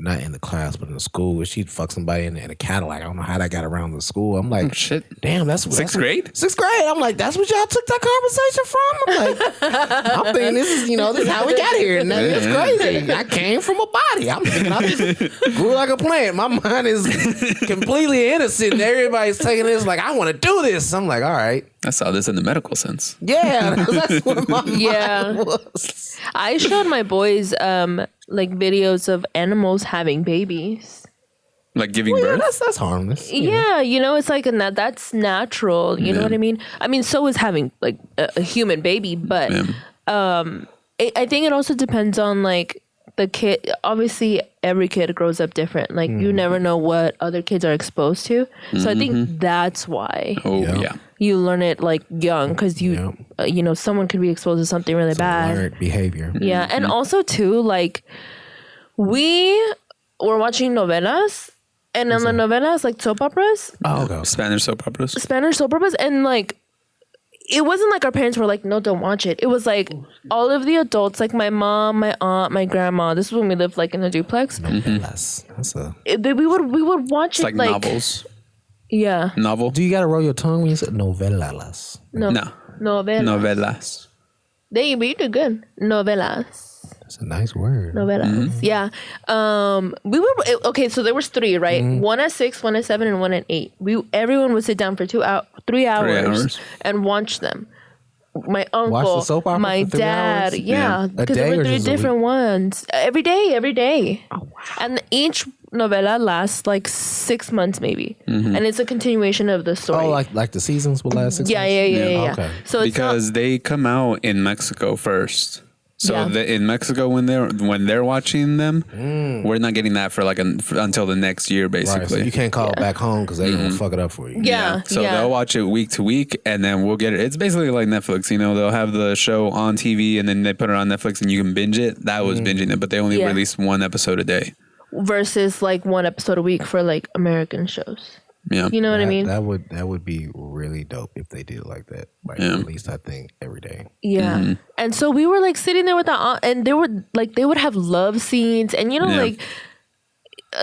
not in the class, but in the school. She'd fuck somebody in a Cadillac. I don't know how that got around the school. I'm like, shit. Damn, that's 6th grade? 6th grade. I'm like, that's what y'all took that conversation from? I'm like, I'm thinking this is how we got here. And that's crazy. I came from a body. I'm thinking I just grew like a plant. My mind is completely innocent. And everybody's taking this like, I want to do this. I'm like, all right. I saw this in the medical sense. Yeah, that's what my mind was. I showed my boys like videos of animals having babies. Like giving birth? That's harmless. Yeah, you know, it's like that's natural. You know what I mean? I mean, so is having like a human baby, but I think it also depends on like the kid. Obviously, every kid grows up different. Like you never know what other kids are exposed to. So I think that's why. Oh yeah. You learn it like young because you know, someone could be exposed to something really bad. Learned behavior. Yeah, and also too, like we were watching novelas, and on the novelas, like soap operas. Oh, okay. Spanish soap operas, and like it wasn't like our parents were like, no, don't watch it. It was like all of the adults, like my mom, my aunt, my grandma. This is when we lived like in a duplex. Novelas. We would watch it's it like novels. Yeah. Novel. Do you gotta roll your tongue when you say novelas? No. Novelas. They did good. Novelas. That's a nice word. Novelas. Yeah. We were okay. So there was 3, right? One at 6, one at 7, and one at 8. Everyone would sit down for 3 hours and watch them. My uncle, watch the soap opera my for 3 dad, hours? yeah, because there were 3 different ones every day. Oh, wow. And each novela lasts like 6 months maybe, and it's a continuation of the story. Oh, like the seasons will last 6 months? Yeah. Okay. So because they come out in Mexico first. So in Mexico, when they're watching them, we're not getting that for until the next year, basically. Right, so you can't call it back home because they're gonna fuck it up for you. Yeah. So they'll watch it week to week, and then we'll get it. It's basically like Netflix. You know, they'll have the show on TV, and then they put it on Netflix, and you can binge it. That was binging it, but they only release 1 episode a day versus like 1 episode a week for like American shows. Yeah, you know what I mean. That would be really dope if they did it like that. Like at least I think every day. Yeah, and so we were like sitting there with our aunt, and they would have love scenes, and you know like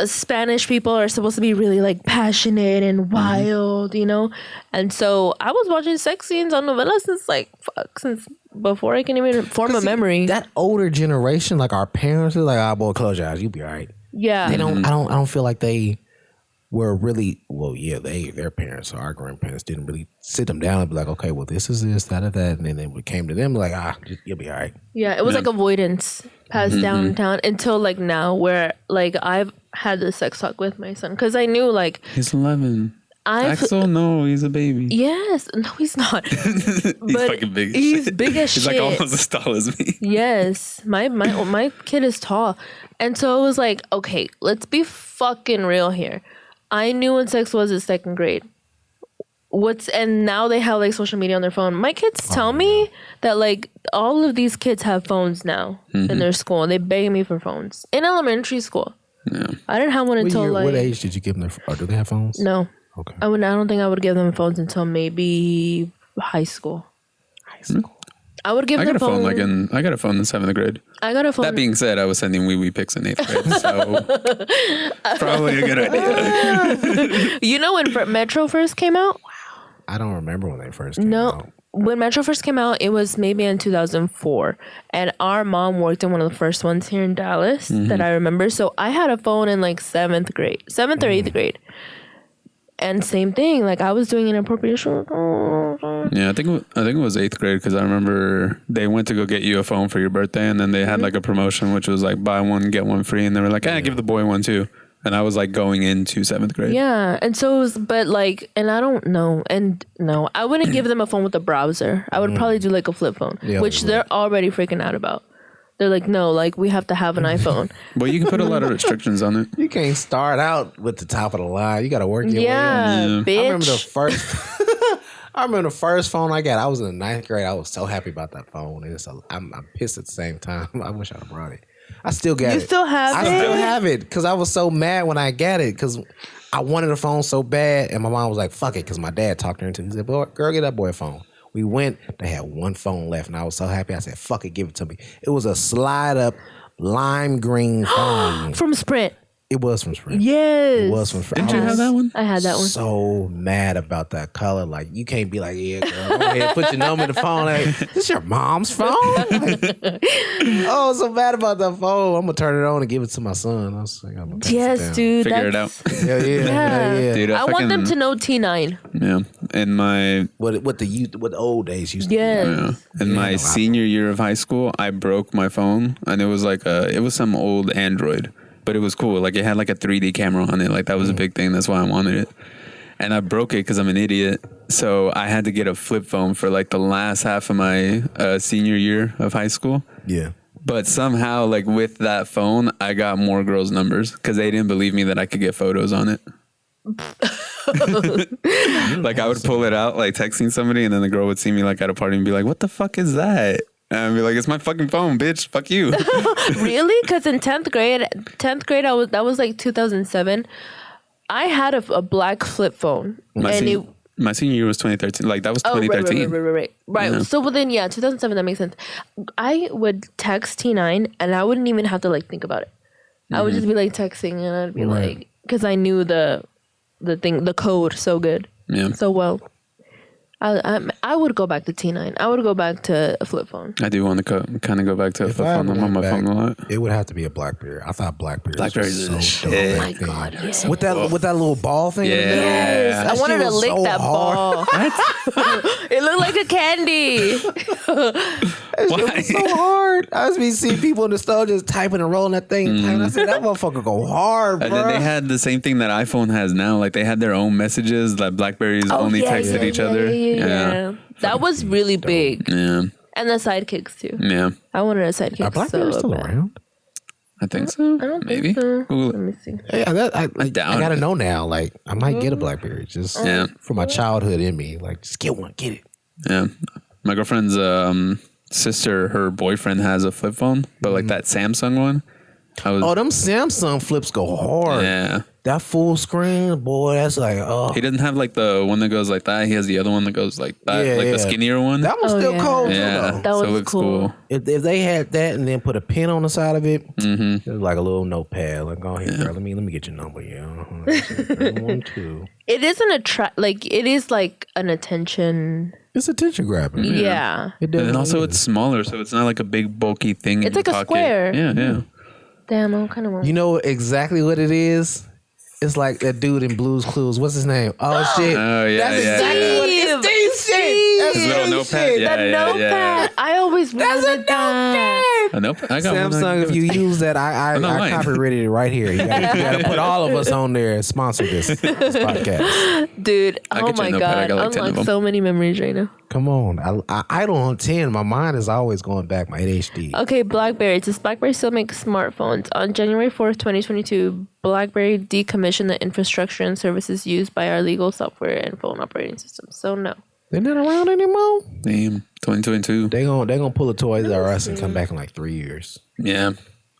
Spanish people are supposed to be really like passionate and wild, you know, and so I was watching sex scenes on novelas since before I can even form a memory. That older generation, like our parents, are like, "Ah, boy, close your eyes, you'll be all right." Yeah, they don't. I don't feel like they were really their parents or our grandparents didn't really sit them down and be like, okay, well, this is this, that, and then when it came to them, like, you'll be all right. Yeah, it was like avoidance passed downtown until like now, where like I've had the sex talk with my son because I knew like he's 11. Axel, no, he's a baby. Yes, no, he's not. He's fucking big. He's big as shit. He's like almost as tall as me. Yes, my kid is tall, and so it was like, okay, let's be fucking real here. I knew what sex was in 2nd grade. And now they have like social media on their phone. My kids tell me that like all of these kids have phones now in their school. And they beg me for phones in elementary school. Yeah, I didn't have one until what age did you give them? Or do they have phones? No. Okay. I don't think I would give them phones until maybe high school. I would give I the got a phone. I got a phone in 7th grade. I got a phone. That being said, I was sending wee pics in 8th grade, so probably a good idea. You know when Metro first came out? I don't remember when they first came out. When Metro first came out, it was maybe in 2004. And our mom worked in one of the first ones here in Dallas that I remember. So I had a phone in like 7th or 8th grade. And same thing, like I was doing inappropriate shit. Yeah, I think it was 8th grade because I remember they went to go get you a phone for your birthday, and then they had like a promotion which was like buy one get one free, and they were like, give the boy one too. And I was like going into 7th grade. Yeah, and so it was, but like, and I don't know, and no, I wouldn't give them a phone with a browser. I would probably do like a flip phone, which they're already freaking out about. They're like, no, like we have to have an iPhone. Well, you can put a lot of restrictions on it. You can't start out with the top of the line. You got to work your way Yeah, bitch. I remember the first phone I got. I was in the 9th grade. I was so happy about that phone. And I'm pissed at the same time. I wish I'd have brought it. I still got it. You still have it? I still have it because I was so mad when I got it because I wanted a phone so bad. And my mom was like, fuck it, because my dad talked her into it. He said, boy, girl, get that boy a phone. We went, they had one phone left, and I was so happy. I said, fuck it, give it to me. It was a slide-up lime green phone. From Sprint. It was from Sprint. Yes. It was from Sprint. Didn't you have that one? I had that one. So mad about that color. Like, you can't be like, yeah, girl, go ahead, put your number in the phone. Like, this your mom's phone? Like, I was so mad about that phone. I'm going to turn it on and give it to my son. I was like, I'm gonna Yes, dude. Figure it out. Yeah. Dude, I want them to know T9. Yeah. In my What the old days used to Yes. be. in my senior year of high school, I broke my phone, and it was like it was some old Android, but it was cool. Like it had like a 3D camera on it. Like that was a big thing. That's why I wanted it. And I broke it because I'm an idiot. So I had to get a flip phone for like the last half of my senior year of high school. Yeah. But somehow, like with that phone, I got more girls' numbers because they didn't believe me that I could get photos on it. Like I would pull it out, like texting somebody, and then the girl would see me like at a party and be like, "What the fuck is that?" And I'd be like, "It's my fucking phone, bitch. Fuck you." Really? Because in 10th grade, that was like 2007. I had a black flip phone. My senior year was 2013. Like that was 2013. Right. Yeah. So within 2007, that makes sense. I would text T9 and I wouldn't even have to like think about it. I would just be like texting and I'd be like, because I knew the code so good. Yeah. So well. I would go back to T9. I would go back to a flip phone. I do want to kind of go back to a flip phone. I'm on my phone a lot. It would have to be a BlackBerry. I thought BlackBerry Blackberries was so dope. Oh my God, yes. With that little ball thing in the middle. Yeah. I wanted to lick so that ball. It looked like a candy. Why? It was so hard. I was seeing people in the store just typing and rolling that thing. And I said, that motherfucker go hard, bro. And then they had the same thing that iPhone has now. Like they had their own messages that Blackberries only texted each other. Yeah. That was really big. Yeah. And the sidekicks too. Yeah. I wanted a sidekick. Are BlackBerry so still bad. around? I think so. I don't Maybe. think so. Google Let it. me see. Yeah, I doubt gotta it. know now. Like, I might get a BlackBerry just for my childhood in me. Like, just get one, get it. Yeah. My girlfriend's sister, her boyfriend has a flip phone, but like that Samsung one. Oh, them Samsung flips go hard. Yeah. That full screen, boy, that's like, oh. He doesn't have like the one that goes like that. He has the other one that goes like that, like the skinnier one. That one's still cold, yeah. too, though. That so was it looks cool. If they had that and then put a pin on the side of it, it was like a little notepad. Like, go ahead, girl. Let me get your number. Yeah. 1, 2. It isn't it is like an attention. It's attention grabbing. Yeah. It And then also it's smaller, so it's not like a big bulky thing. It's in like your a pocket. square. Yeah. Damn, I kind of want. You know exactly what it is? It's like that dude in Blue's Clues. What's his name? Oh, shit. Oh yeah. That's yeah, exactly what it is. Steve shit. That's His little Steve notepad. shit. Yeah, The notepad. I always wanted that. A notepad. I got one. Samsung, if you use that, I lying. copyrighted it right here. You gotta put all of us on there and sponsor this podcast. Dude, I'll oh get you a my notepad. I God. got like 10 of Unlock them. so many memories right now. Come on. I idle on 10. My mind is always going back. My ADHD. Okay, BlackBerry. Does BlackBerry still make smartphones? On January 4th, 2022, BlackBerry decommissioned the infrastructure and services used by our legal software and phone operating systems. So no. They're not around anymore. Damn. 2022. They gonna pull a Toys R Us and come back in like 3 years. Yeah.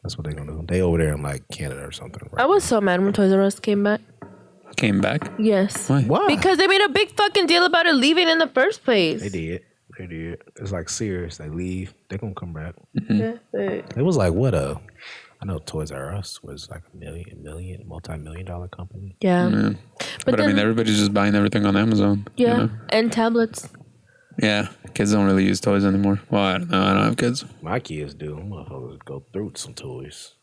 That's what they're gonna do. They over there in like Canada or something. Right? I was so mad when Toys R Us came back. Came back. Yes. Why? Why? Because they made a big fucking deal about it leaving in the first place. They did. They did. It's like Sears. They leave. They gonna come back. Yeah, It was like what a. I know Toys R Us was like a multi-million-dollar company. yeah. Yeah. But I mean, everybody's just buying everything on Amazon. Yeah, You know? and tablets. Yeah. Kids don't really use toys anymore. Well, I don't know. I don't have kids. My kids do. Motherfuckers go through some toys.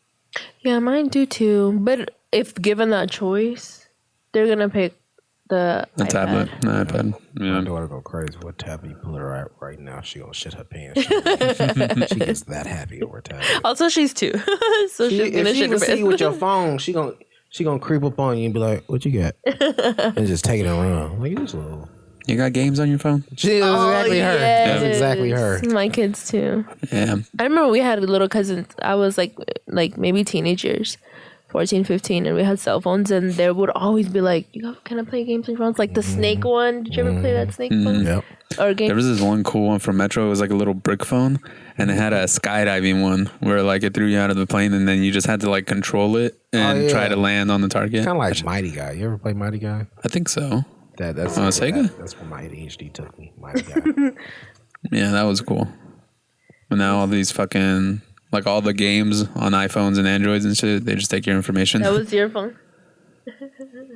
Yeah, mine do too. But if given that choice, they're gonna pick the iPad. Tablet, the iPad. My Yeah. daughter go crazy. What tablet you pull her at right now? She gonna shit her pants. She gets that happy over a tablet. Also, she's 2, so she's gonna if she shit her can see you pants. with your phone, she gonna creep up on you and be like, "What you got?" And just take it around. Like, you just little. You got games on your phone? She is exactly her. That's yes. exactly her. My kids too. Yeah. I remember we had little cousins. I was like maybe teenagers, 14, 15, and we had cell phones, and there would always be like, "You guys can I play games on your phones?" Like the snake one. Did you ever play that snake one? Yep. Or game? There was this one cool one from Metro. It was like a little brick phone, and it had a skydiving one where like it threw you out of the plane, and then you just had to like control it and try to land on the target. Kind of like Mighty Guy. You ever play Mighty Guy? I think so. That's Sega? That's where my ADHD took me. Mighty Guy. Yeah, that was cool. But now all these fucking like all the games on iPhones and Androids and shit, they just take your information. That was your phone.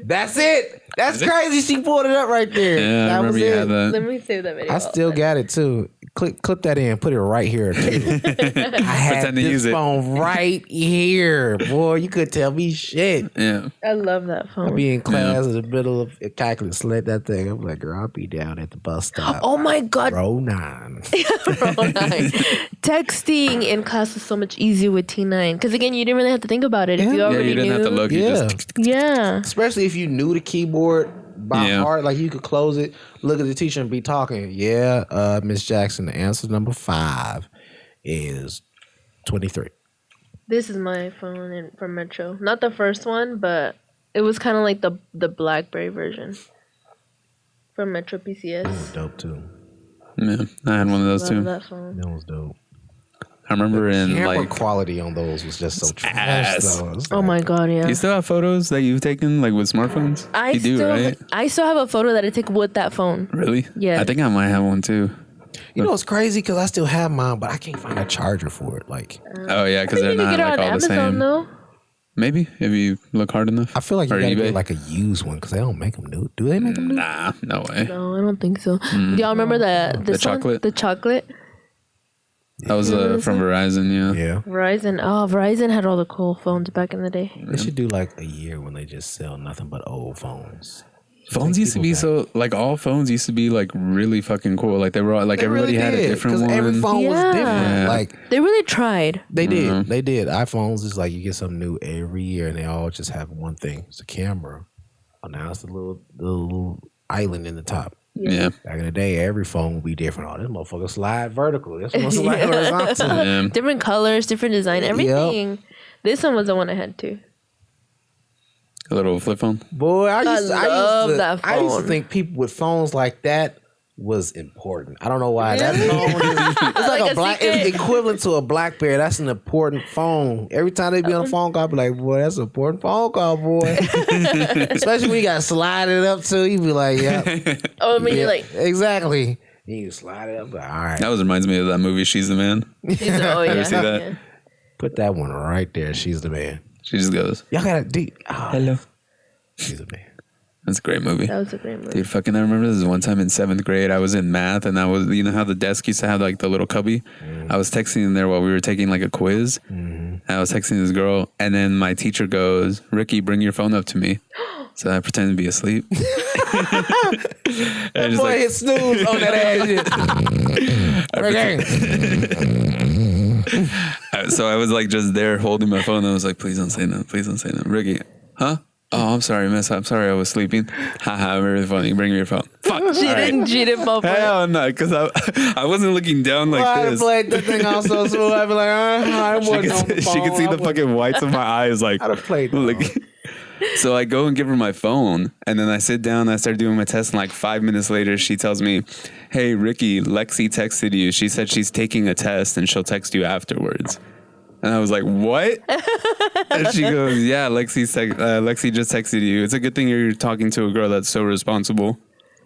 That's it. That's crazy. She pulled it up right there. Yeah, that I remember was you it. had that. Let me save that video. I still got it too. Clip that in. Put it right here too. I had Pretend to this use it. phone right here, boy. You could tell me shit. Yeah. I love that phone. I'd be in class in the middle of a calculus, let that thing. I'm like, girl, I'll be down at the bus stop. Oh my god. Row 9. Texting in class was so much easier with T9 because again, you didn't really have to think about it. If you Yeah, already you didn't knew. have to look. You Yeah. just Yeah. Especially if you knew the keyboard by heart, like you could close it, look at the teacher and be talking. Yeah, Miss Jackson, the answer number 5 is 23. This is my phone from Metro. Not the first one, but it was kind of like the BlackBerry version from Metro PCS. Dope too. yeah. I had one of those Love too. that phone. That was dope. I remember in Camera like. quality on those was just so trash. Ass. Though. It's Oh like, my god, yeah. Do you still have photos that you've taken like with smartphones? You do, right? I still have a photo that I took with that phone. Really? Yeah. I think I might have one too. You know, it's crazy because I still have mine, but I can't find a charger for it. Like, Oh yeah, because they're You can not get it like on all the Amazon same. though. Maybe if you look hard enough. I feel like you Or gotta eBay. get like a used one because they don't make them new. Do they make them new? Nah, no way. No, I don't think so. Do y'all remember The chocolate? The chocolate? That was from Verizon. Yeah. Yeah. Verizon. Oh, Verizon had all the cool phones back in the day. They should do like a year when they just sell nothing but old phones. Phones used to be so like all phones used to be like really fucking cool. Like they were all, like They everybody really had a did, different 'cause one. every phone was Yeah. different. Yeah. Like They really tried. they did. They did. iPhones is like you get something new every year and they all just have one thing. It's a camera. Oh, now it's the little island in the top. Yeah. Back in the day, every phone would be different. Oh, this motherfucker slide vertical. This one slide horizontal. Yeah. Different colors, different design, everything. This one was the one I had too. A little flip phone. Boy, I love used that I used to phone. think people with phones like that was important. I don't know why. That phone is it's like Like a a black secret? it's equivalent to a BlackBerry. That's an important phone. Every time they be on a phone call, I be like, boy, that's an important phone call, boy. Especially when you got to slide it up too. You be like, yeah. Oh, I mean, yeah, like, exactly. You slide it up. All right. That was reminds me of that movie She's the Man. oh yeah. see that? Yeah. Put that one right there. She's the man. She just goes, Y'all got to "Hello." She's the man. That's a great movie. That was a great movie. Dude, fucking, I remember this one time in 7th grade. I was in math, and I was, you know how the desk used to have like the little cubby. I was texting in there while we were taking like a quiz. And I was texting this girl, and then my teacher goes, "Ricky, bring your phone up to me." So I pretended to be asleep. That just boy like- hit snooze on that ass. So I was like just there holding my phone. I was like, "Please don't say no. Please don't say no." Ricky, huh? Oh, I'm sorry, miss. I'm sorry I was sleeping. Haha, really funny. Bring me your phone. Fuck. She didn't fall for it. Hell no, because I wasn't looking down like I this. played the thing on so smooth. I'd be like, I wasn't on the phone. She could see I the fucking whites of my eyes. Like, I'd have played like so I go and give her my phone, and then I sit down and I start doing my test, and like 5 minutes later she tells me, "Hey Ricky, Lexi texted you. She said she's taking a test and she'll text you afterwards." And I was like, "What?" And she goes, "Yeah, Lexi just texted you. It's a good thing you're talking to a girl that's so responsible."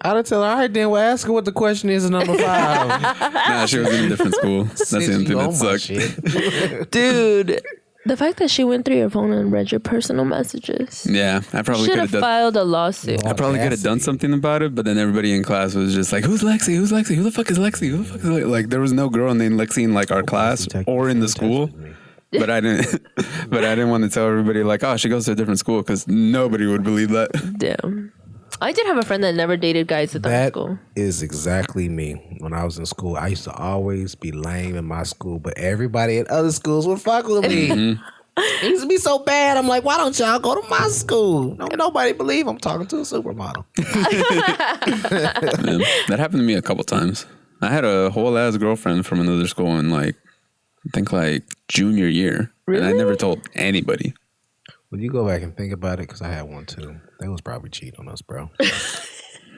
I'd tell her, all right, then we'll ask her what the question is in number 5. Nah, she was in a different school. That's the only thing that sucked. Dude, the fact that she went through your phone and read your personal messages. Yeah, I probably should have filed a lawsuit. I probably could have done something about it, but then everybody in class was just like, "Who's Lexi? Who's Lexi? Who the fuck is Lexi? Who the fuck is Lexi?" Like, there was no girl named Lexi in like our class or in the school. But I didn't. But I didn't want to tell everybody like, "Oh, she goes to a different school," because nobody would believe that. Damn. I did have a friend that never dated guys at that school. That is exactly me. When I was in school, I used to always be lame in my school, but everybody at other schools would fuck with me. It used to be so bad. I'm like, why don't y'all go to my school? Don't nobody believe I'm talking to a supermodel. Man, that happened to me a couple times. I had a whole ass girlfriend from another school in like, I think like junior year. Really? And I never told anybody. Well, you go back and think about it, because I had one too. They was probably cheating on us, bro.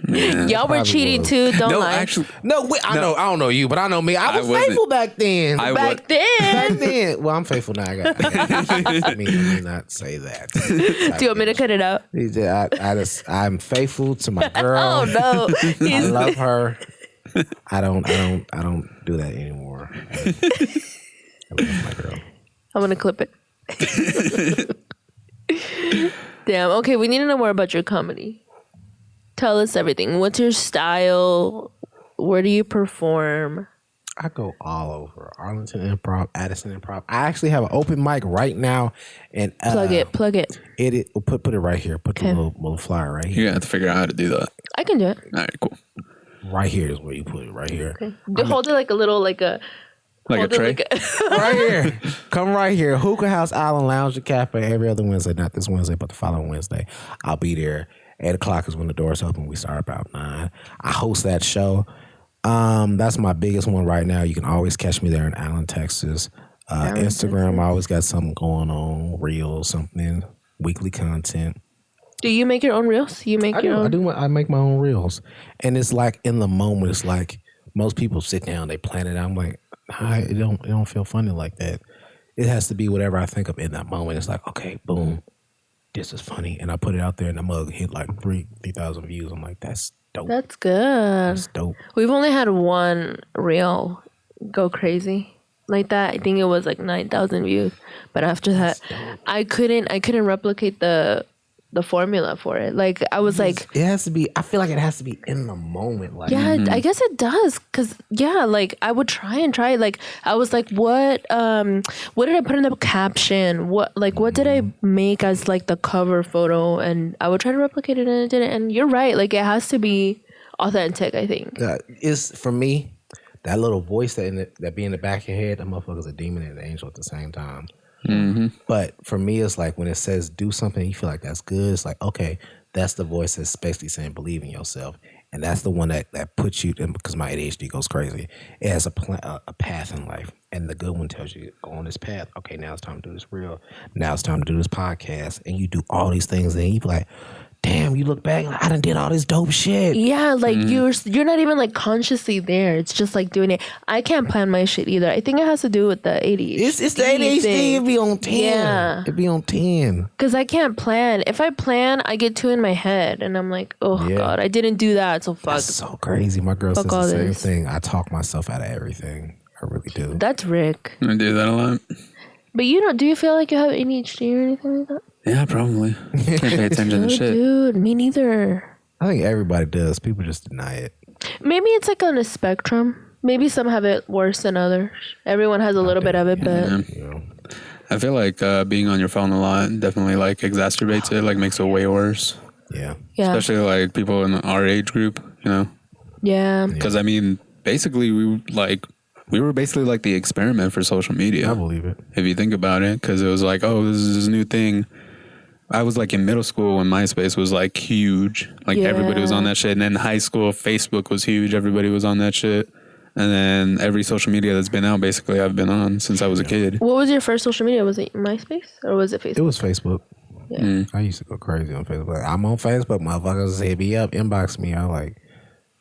Man. Y'all were cheating too, don't No, lie. actually, I know. I don't know you, but I know me. I was faithful back then. Back then. Well, I'm faithful now. I got. I mean, let me not say that. Do you want me to cut it out? I'm faithful to my girl. Oh no, I love her. I don't do that anymore. I love my girl. I'm gonna clip it. Damn. Okay, we need to know more about your comedy. Tell us everything. What's your style? Where do you perform? I go all over. Arlington Improv, Addison Improv. I actually have an open mic right now, and Plug it. Put it right here. Put the little flyer right here. you're gonna have to figure out how to do that. I can do it. All right, cool. Right here is where you put it. Right here. Okay. Hold it like a little, like a tray. Right here. Come right here. Hookah House Island Lounge and Cafe every other Wednesday. Not this Wednesday, but the following Wednesday. I'll be there. 8 o'clock is when the doors open. We start about 9. I host that show. That's my biggest one right now. You can always catch me there in Allen, Texas. Instagram, I always got something going on. Reels, something. Weekly content. Do you make your own reels? You make your own? I make my own reels. And it's like in the moment, it's like most people sit down, they plan it out. I'm like, it don't feel funny like that. It has to be whatever I think of in that moment. It's like, okay, boom, this is funny. And I put it out there and the mug hit like 3,000 views. I'm like, that's dope. That's good. That's dope. We've only had one reel go crazy like that. I think it was like 9,000 views. But after that, I couldn't replicate the formula for it. Like I was like, it has to be. I feel like it has to be in the moment. Like, yeah, I guess it does. Cause yeah, like I would try. Like I was like, what did I put in the caption? What did I make as like the cover photo? And I would try to replicate it, and it didn't. And you're right. Like it has to be authentic. I think it's for me. That little voice that be in the back of your head, that motherfucker's a demon and an angel at the same time. Mm-hmm. But for me, it's like when it says do something, you feel like that's good. It's like, okay, that's the voice that's basically saying believe in yourself. And that's the one that puts you in, because my ADHD goes crazy. It has a path in life. And the good one tells you, go on this path. Okay, now it's time to do this reel. Now it's time to do this podcast. And you do all these things. And you be like, damn, you look back, like, I done did all this dope shit. Yeah, like you're not even like consciously there. It's just like doing it. I can't plan my shit either. I think it has to do with the ADHD. It's the ADHD. Thing. It be on 10. Yeah. It be on 10. Because I can't plan. If I plan, I get too in my head. And I'm like, oh, God, I didn't do that. So fuck. That's so crazy. My girl says the same thing. I talk myself out of everything. I really do. That's Rick. I do that a lot. But do you feel like you have ADHD or anything like that? Yeah, probably. Can't pay attention to shit. Dude, me neither. I think everybody does. People just deny it. Maybe it's like on a spectrum. Maybe some have it worse than others. Everyone has a little bit of it, but... Yeah. I feel like being on your phone a lot definitely like exacerbates it, like makes it way worse. Yeah. Especially like people in our age group, you know? Yeah. Because I mean, basically we were basically like the experiment for social media. I believe it. If you think about it, because it was like, oh, this is this new thing. I was like in middle school when MySpace was like huge. Like everybody was on that shit. And then high school, Facebook was huge. Everybody was on that shit. And then every social media that's been out, basically, I've been on since I was a kid. What was your first social media? Was it MySpace or was it Facebook? It was Facebook. Yeah. I used to go crazy on Facebook. I'm on Facebook. Motherfuckers hit me up, inbox me. I'm like,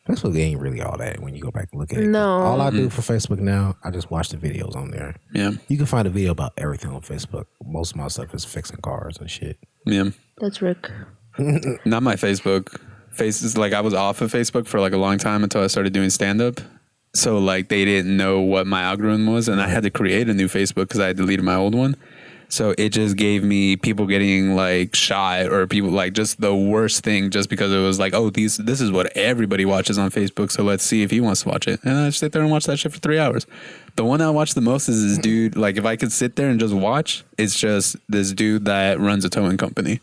Facebook ain't really all that when you go back and look at it. No. All I do for Facebook now, I just watch the videos on there. Yeah. You can find a video about everything on Facebook. Most of my stuff is fixing cars and shit. Yeah. That's Rick. Not my Facebook. I was off of Facebook for like a long time until I started doing stand-up. So like they didn't know what my algorithm was, and I had to create a new Facebook because I had deleted my old one. So it just gave me people getting like shy or people like just the worst thing just because it was like, oh, this is what everybody watches on Facebook. So let's see if he wants to watch it. And I just sit there and watch that shit for 3 hours. The one I watch the most is this dude. Like if I could sit there and just watch, it's just this dude that runs a towing company.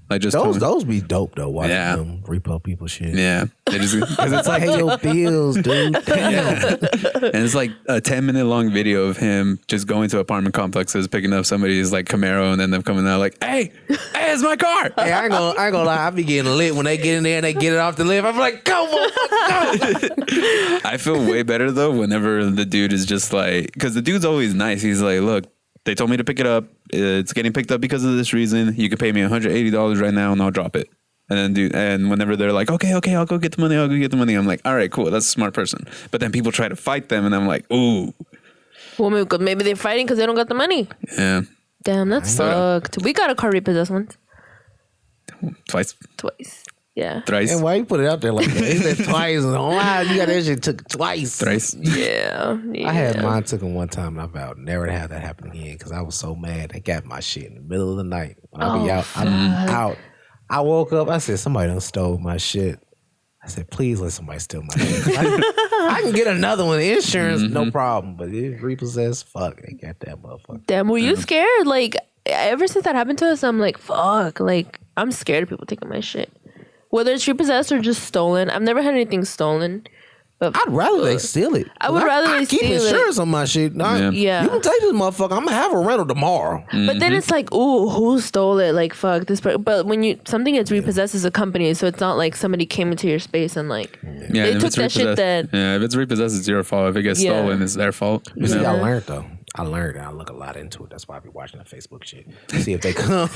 Like just those be dope though. Watching them repo people shit. Yeah, because it's like pay your bills, dude. Yeah. And it's like a 10-minute long video of him just going to apartment complexes, picking up somebody's like Camaro, and then them coming out like, "Hey, it's my car." Hey, I ain't gonna lie. I be getting lit when they get in there and they get it off the lift. I'm like, come on, go. I feel way better though whenever the dude is just like, because the dude's always nice. He's like, "Look, they told me to pick it up. It's getting picked up because of this reason. You can pay me $180 right now and I'll drop it." And then and whenever they're like, okay, I'll go get the money. I'm like, all right, cool. That's a smart person. But then people try to fight them and I'm like, ooh. Well, maybe they're fighting because they don't got the money. Yeah. Damn, that sucked. We got a car repossessed once. Twice. Yeah. Thrice. And why you put it out there like that? He said twice. Wow, you got that shit took twice. Thrice. Yeah. I had mine took him one time and I vowed never to have that happen again because I was so mad. They got my shit in the middle of the night. When I be out, I'm out. I woke up, I said, somebody done stole my shit. I said, please let somebody steal my shit. I can get another one. Insurance, no problem. But if repossessed, fuck, they got that motherfucker. Damn, were you scared? Like, ever since that happened to us, I'm like, fuck. Like, I'm scared of people taking my shit. Whether it's repossessed or just stolen. I've never had anything stolen. But I'd rather they steal it. I would rather they steal it. I keep insurance on my shit. Yeah. You can take this motherfucker. I'm going to have a rental tomorrow. But then it's like, ooh, who stole it? Like, fuck this. But when something gets repossessed as a company, so it's not like somebody came into your space and like, they took that shit that. Yeah, if it's repossessed, it's your fault. If it gets stolen, it's their fault. You see, I learned though. I look a lot into it. That's why I be watching the Facebook shit. See if they come.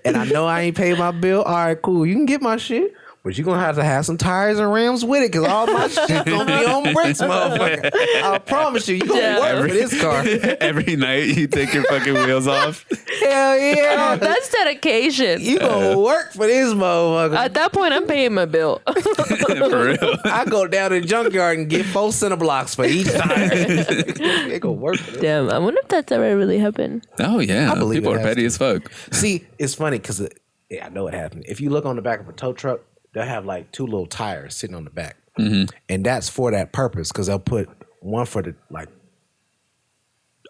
And I know I ain't paid my bill. All right, cool. You can get my shit. But you're going to have some tires and rims with it because all my shit going to be on bricks, motherfucker. I promise you, you're going to work for this car. Every night you take your fucking wheels off. Hell yeah. Oh, that's dedication. You going to work for this motherfucker. At that point, I'm paying my bill. For real. I go down to the junkyard and get 4 center blocks for each tire. They going to work for this. Damn, I wonder if that's ever really happened. Oh, yeah. I believe people are petty as fuck. See, it's funny because I know it happened. If you look on the back of a tow truck, they'll have like 2 little tires sitting on the back. And that's for that purpose because they'll put one for the, like,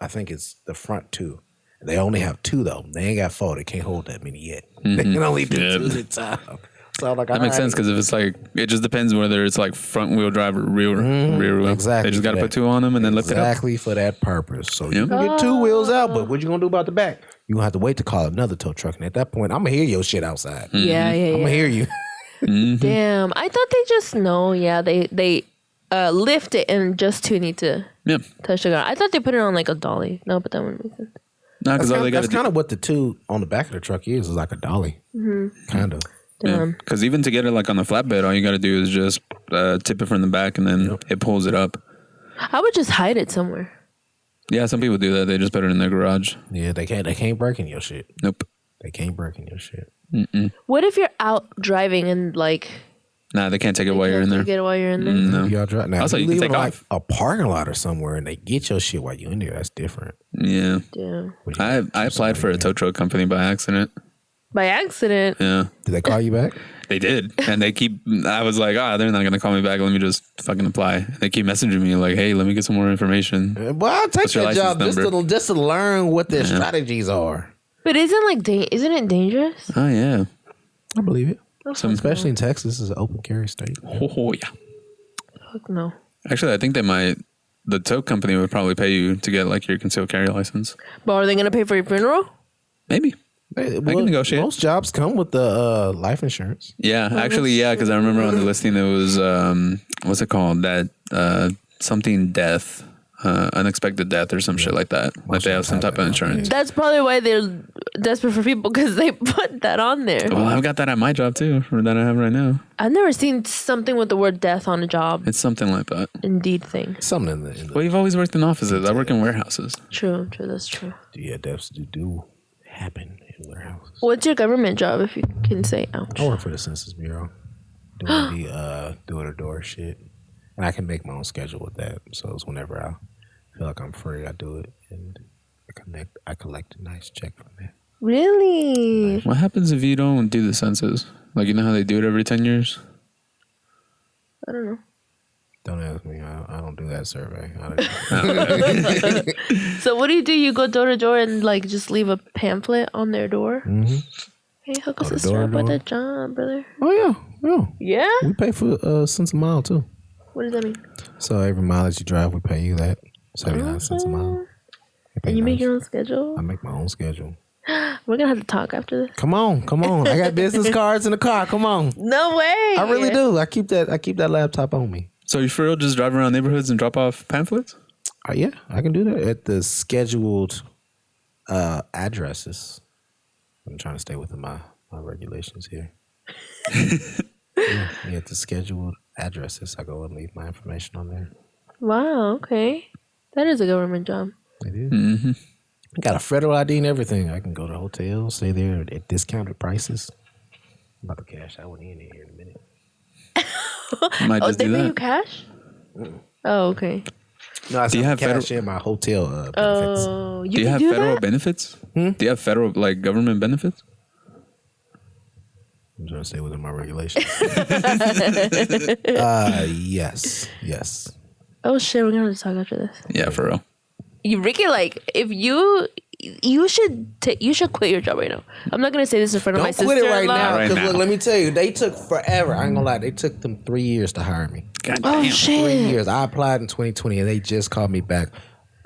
I think it's the front 2. They only have 2 though. They ain't got 4. They can't hold that many yet. They can only do 2 at a time. So I'm like, that makes sense because if it's like, it just depends whether it's like front wheel drive or rear wheel. Exactly. They just got to put 2 on them and then lift it up. Exactly for that purpose. So you can get 2 wheels out, but what you gonna do about the back? You gonna have to wait to call another tow truck. And at that point, I'm gonna hear your shit outside. Yeah. I'm gonna hear you. Damn, I thought they just know. Yeah, they lift it and just 2 need to touch the ground. I thought they put it on like a dolly. No, but that wouldn't make sense. No, because all they got that's kind of what the 2 on the back of the truck is like a dolly, kind of. Because even to get it like on the flatbed, all you got to do is just tip it from the back and then it pulls it up. I would just hide it somewhere. Yeah, some people do that. They just put it in their garage. Yeah, they can't break in your shit. Nope. They can't break in your shit. What if you're out driving and like? Nah, they can't take it while you're in there. Get it while you're in there. No. Y'all drive now. Also, If you can leave take it like off. a parking lot or somewhere, and they get your shit while you're in there. That's different. Yeah. Damn. I applied for a tow truck company by accident. By accident. Yeah. Did they call you back? They did. And they keep, I was like, they're not going to call me back. Let me just fucking apply. They keep messaging me like, hey, let me get some more information. Well, I'll take What's your that job license just to learn what their strategies are. But isn't it dangerous? Oh, yeah. I believe it. Especially in Texas, is an open carry state. Oh, yeah. Fuck no. Actually, I think the tow company would probably pay you to get like your concealed carry license. But are they gonna pay for your funeral? Maybe. I can negotiate. Most jobs come with the life insurance. Yeah, actually, yeah, because I remember on the listing it was what's it called? That something death, unexpected death or some shit like that. Like they have some type of insurance. That's probably why they're desperate for people because they put that on there. Well, I've got that at my job too, that I have right now. I've never seen something with the word death on a job. It's something like that. Indeed thing. Something in the Well, you've always worked in offices. I work in warehouses. True, that's true. yeah, deaths do happen in warehouses. What's your government job if you can say ouch? I work for the Census Bureau. doing the door-to-door shit. And I can make my own schedule with that. So it's whenever I feel like I'm free, I do it. And I collect a nice check from that. Really? What happens if you don't do the census? Like, you know how they do it every 10 years? I don't know. Don't ask me. I don't do that survey. So what do? You go door to door and like just leave a pamphlet on their door? Mm-hmm. Hey, hook us a strap with a job, brother. Oh, yeah. Yeah? We pay for cents a mile, too. What does that mean? So every mile that you drive, we pay you that. 79 cents a mile. And you make your own schedule? I make my own schedule. We're going to have to talk after this. Come on. I got business cards in the car. Come on. No way. I really do. I keep that laptop on me. So you for real just drive around neighborhoods and drop off pamphlets? Yeah, I can do that at the scheduled addresses. I'm trying to stay within my regulations here. At the scheduled addresses, I go and leave my information on there. Wow, okay. That is a government job. It is. Mm-hmm. Got a federal ID and everything. I can go to hotels, stay there at discounted prices. I'm about to cash out in here in a minute. Might just they do pay that. you cash? Oh, okay. No, I Do you have cash in my hotel benefits. Oh, you Do you can have do federal that? benefits? Do you have federal, like, government benefits? I'm trying to stay within my regulations. Yes. Oh shit, we're gonna have to talk after this. Yeah, for real. You Ricky, like if you should quit your job right now. I'm not gonna say this in front of my Don't sister. quit it right now. Right Because now. look, let me tell you, they took forever. I ain't gonna lie. They took them 3 years to hire me. God Oh damn. 3 shit. years. I applied in 2020 and they just called me back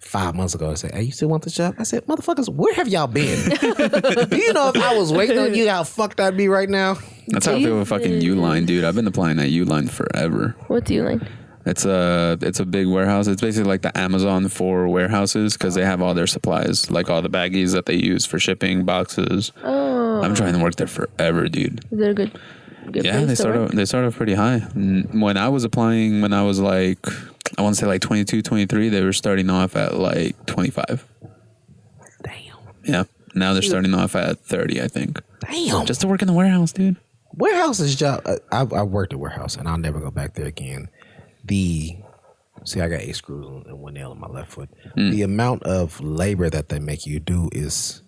5 months ago and said, hey, you still want the job? I said, motherfuckers, where have y'all been? Do you know if I was waiting on you, how fucked I'd be right now? That's how I feel with fucking Uline, dude. I've been applying at Uline forever. What's you like? It's a big warehouse. It's basically like the Amazon for warehouses because they have all their supplies, like all the baggies that they use for shipping, boxes. Oh. I'm trying to work there forever, dude. Is it a good Yeah, they start off pretty high. When I was applying, when I was like, I want to say like 22, 23, they were starting off at like 25. Damn. Yeah. Now they're starting off at 30, I think. Damn. Just to work in the warehouse, dude. Warehouse is job. I worked at warehouse and I'll never go back there again. I got 8 screws and 1 nail in my left foot. The amount of labor that they make you do is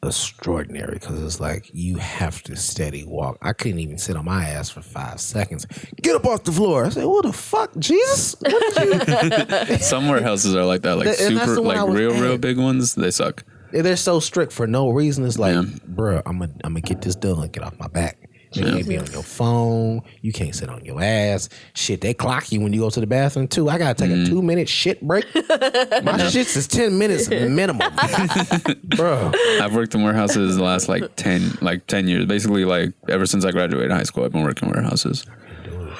extraordinary because it's like you have to steady walk. I couldn't even sit on my ass for 5 seconds. Get up off the floor. I said, what the fuck, Jesus? What did you? Some warehouses are like that, like And that's super, the one I like was real at. big ones. They suck. They're so strict for no reason. It's like, Yeah. bruh, I'm gonna get this done. Get off my back. You can't be on your phone. You can't sit on your ass. Shit, they clock you when you go to the bathroom too. I gotta take a 2-minute shit break. My shits is 10 minutes minimum, bro. I've worked in warehouses the last like 10 years. Basically, like ever since I graduated high school, I've been working in warehouses.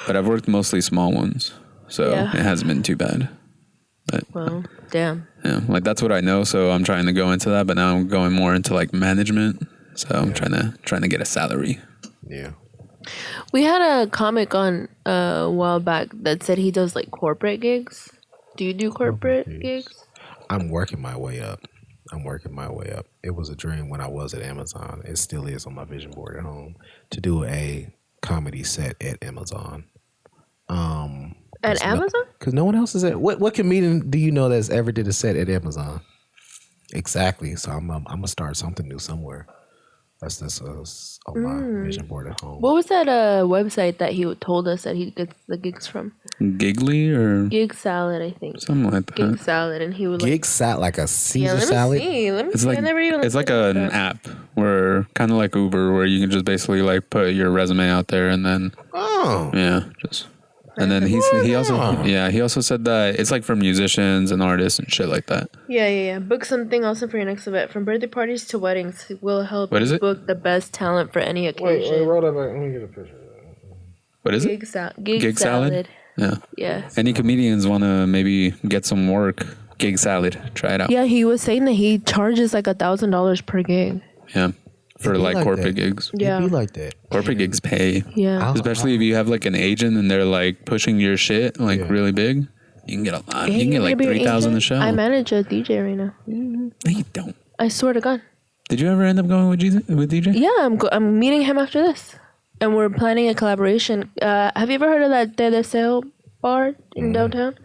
But I've worked mostly small ones, so Yeah. it hasn't been too bad. But Well, damn. yeah, like that's what I know. So I'm trying to go into that, but now I'm going more into like management. So I'm trying to get a salary. Yeah. We had a comic on a while back that said he does like corporate gigs. Do you do corporate gigs? I'm working my way up. It was a dream when I was at Amazon. It still is on my vision board at home to do a comedy set at Amazon. At Amazon? Because no one else is at. What comedian do you know that's ever did a set at Amazon? Exactly. So I'm gonna start something new somewhere. That's on my vision board at home. What was that website that he told us that he gets the gigs from? Giggly or Gig Salad, I think. something like that. Gig Salad, and he would like. Gig salad, like a Caesar Let me salad. see. Let me It's see. like I never even it's like looked at an that. app where kind of like Uber, where you can just basically like put your resume out there and then Oh, and then he also said that it's like for musicians and artists and shit like that. Yeah. Book something awesome for your next event. From birthday parties to weddings, will help What is you it? book the best talent for any occasion. roll that back. Let me get a picture. What is it? Gig salad. Yeah. Yeah. Any comedians want to maybe get some work? Gig salad. Try it out. Yeah, he was saying that he charges like $1,000 per gig. Yeah. For It'd be like like corporate that. gigs. Yeah. It'd be like that. Corporate gigs pay. Yeah. Especially if you have like an agent and they're like pushing your shit like Yeah. really big. You can get a lot. Yeah, You can get like wanna be an 3,000 a agent? show. I manage a DJ right now. No, you don't. I swear to God. Did you ever end up going with DJ? Yeah, I'm meeting him after this. and we're planning a collaboration. Have you ever heard of that De Deseo bar in downtown?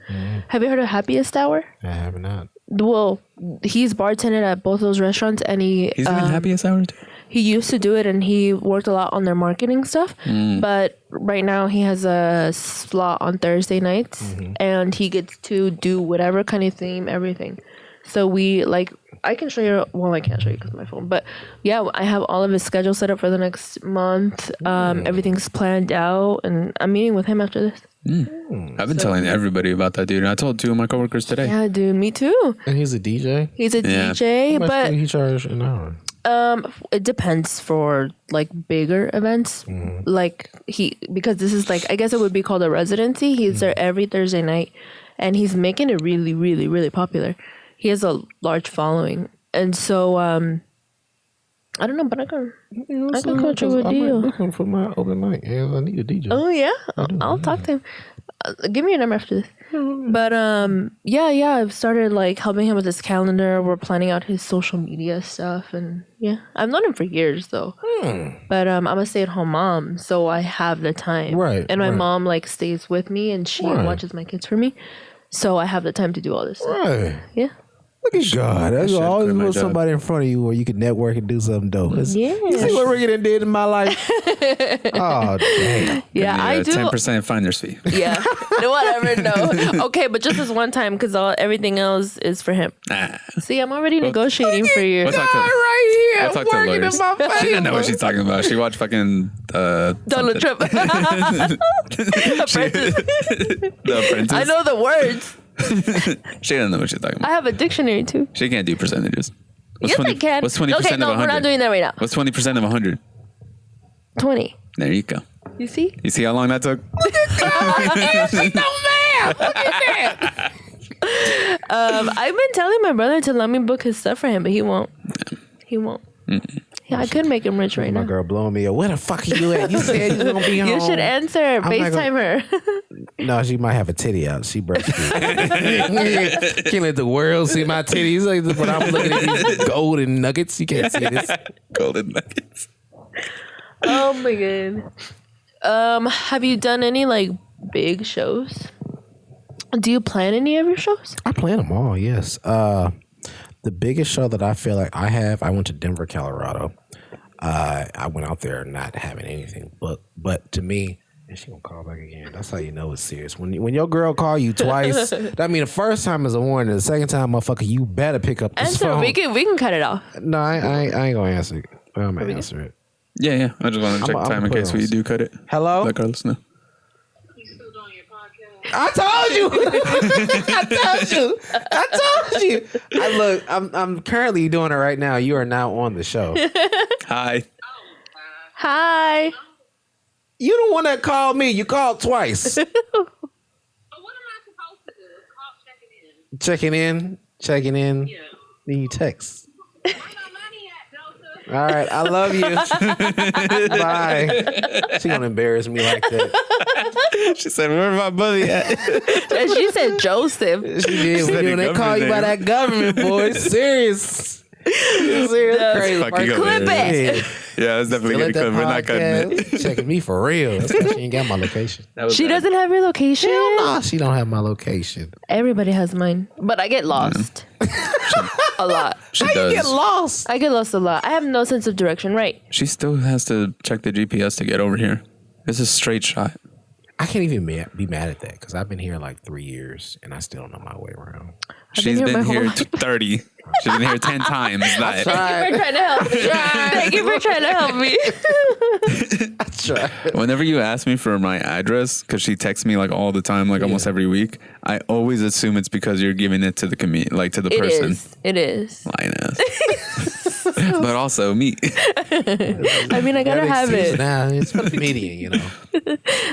Have you heard of Happiest Hour? I have not. Well, he's bartended at both those restaurants, and he's doing Happiest Hour too? He used to do it, and he worked a lot on their marketing stuff. But right now, he has a slot on Thursday nights, and he gets to do whatever kind of theme, everything. So I can show you. Well, I can't show you because of my phone. But yeah, I have all of his schedule set up for the next month. Everything's planned out, and I'm meeting with him after this. I've been telling everybody about that dude. I told 2 of my coworkers today. Yeah, dude, me too. And he's a DJ? He's a DJ, How much but do he charge an hour? it depends for like bigger events. Like because this is like, I guess it would be called a residency. He's there every Thursday night, and he's making it really, really, really popular. He has a large following, and so I don't know, but I can coach you a deal. I'm looking for my open mic. Yeah, I need a DJ. Oh yeah, I'll talk to him. Give me your number after this. But yeah, I've started like helping him with his calendar. We're planning out his social media stuff, and yeah, I've known him for years though. But I'm a stay-at-home mom, so I have the time. Right. And my mom like stays with me, and she watches my kids for me, so I have the time to do all this stuff. Right. Yeah. Look at God. There's always put somebody in front of you where you can network and do something dope. Yeah. You see what Ricky did in my life? Oh, damn. Yeah, I do. 10% finder's fee. Yeah. Whatever. No. Okay, but just this one time, because everything else is for him. Nah. See, I'm already negotiating for you. We'll talk to, right here. we'll talk to Working in lawyers. my face. She didn't know what she's talking about. She watched fucking Donald Trump. The Apprentice. I know the words. She doesn't know what she's talking about. I have a dictionary too. She can't do percentages. What's Yes, I can. What's 20% okay, of no, 100? we're not doing that right now. What's 20% of 100? 20. There you go. You see? You see how long that took? I've been telling my brother to let me book his stuff for him, but he won't. He won't. Yeah, I could make him rich right My now. girl blowing me up. Where the fuck are you at? You said you was going to be home. You should answer. FaceTime her. No, she might have a titty out. She breastfeeds. Can't let the world see my titties. Like, but I'm looking at these golden nuggets. You can't see this. Golden nuggets. Oh my god. Have you done any like big shows? Do you plan any of your shows? I plan them all, yes. The biggest show that I feel like I went to Denver, Colorado. I went out there not having anything, but to me, and she gonna call back again. That's how you know it's serious. When your girl call you twice, that mean the first time is a warning. The second time, motherfucker, you better pick up this Answer. phone. We can cut it off. No, I ain't gonna answer it. I'm gonna answer it. Yeah. I just want to check time in case we do cut it. Hello? Let Carlos know. I told you. I told you. I'm currently doing it right now. You are now on the show. Hi. Hi. You the one that called me. You called twice. What am I supposed to do? Call checking in. Checking in. Yeah. Then you text. Where my money at, Joseph? All right, I love you. Bye. She gonna embarrass me like that. She said, "Where's my buddy at?" And she said Joseph. She did. When they call you by that government, boy, it's serious. It's serious. Crazy. Fuck you, Clip it. Yeah, that's definitely gonna clip. We're not cutting it. Checking me for real. That's why she ain't got my location. She doesn't have your location? Hell no, she don't have my location. Everybody has mine. But I get lost. A lot. She does. You get lost. I get lost a lot. I have no sense of direction, right? She still has to check the GPS to get over here. It's a straight shot. I can't even be mad at that because I've been here like 3 years and I still don't know my way around. She's been here my been whole here life. 30. She's been here 10 times. That. Thank you for trying to help me. Thank you for trying to help me. I tried. Whenever you ask me for my address, because she texts me like all the time, like almost every week, I always assume it's because you're giving it to the like to the person. It is. Lioness. But also me. I mean, I gotta have it. Now it's for the media, you know.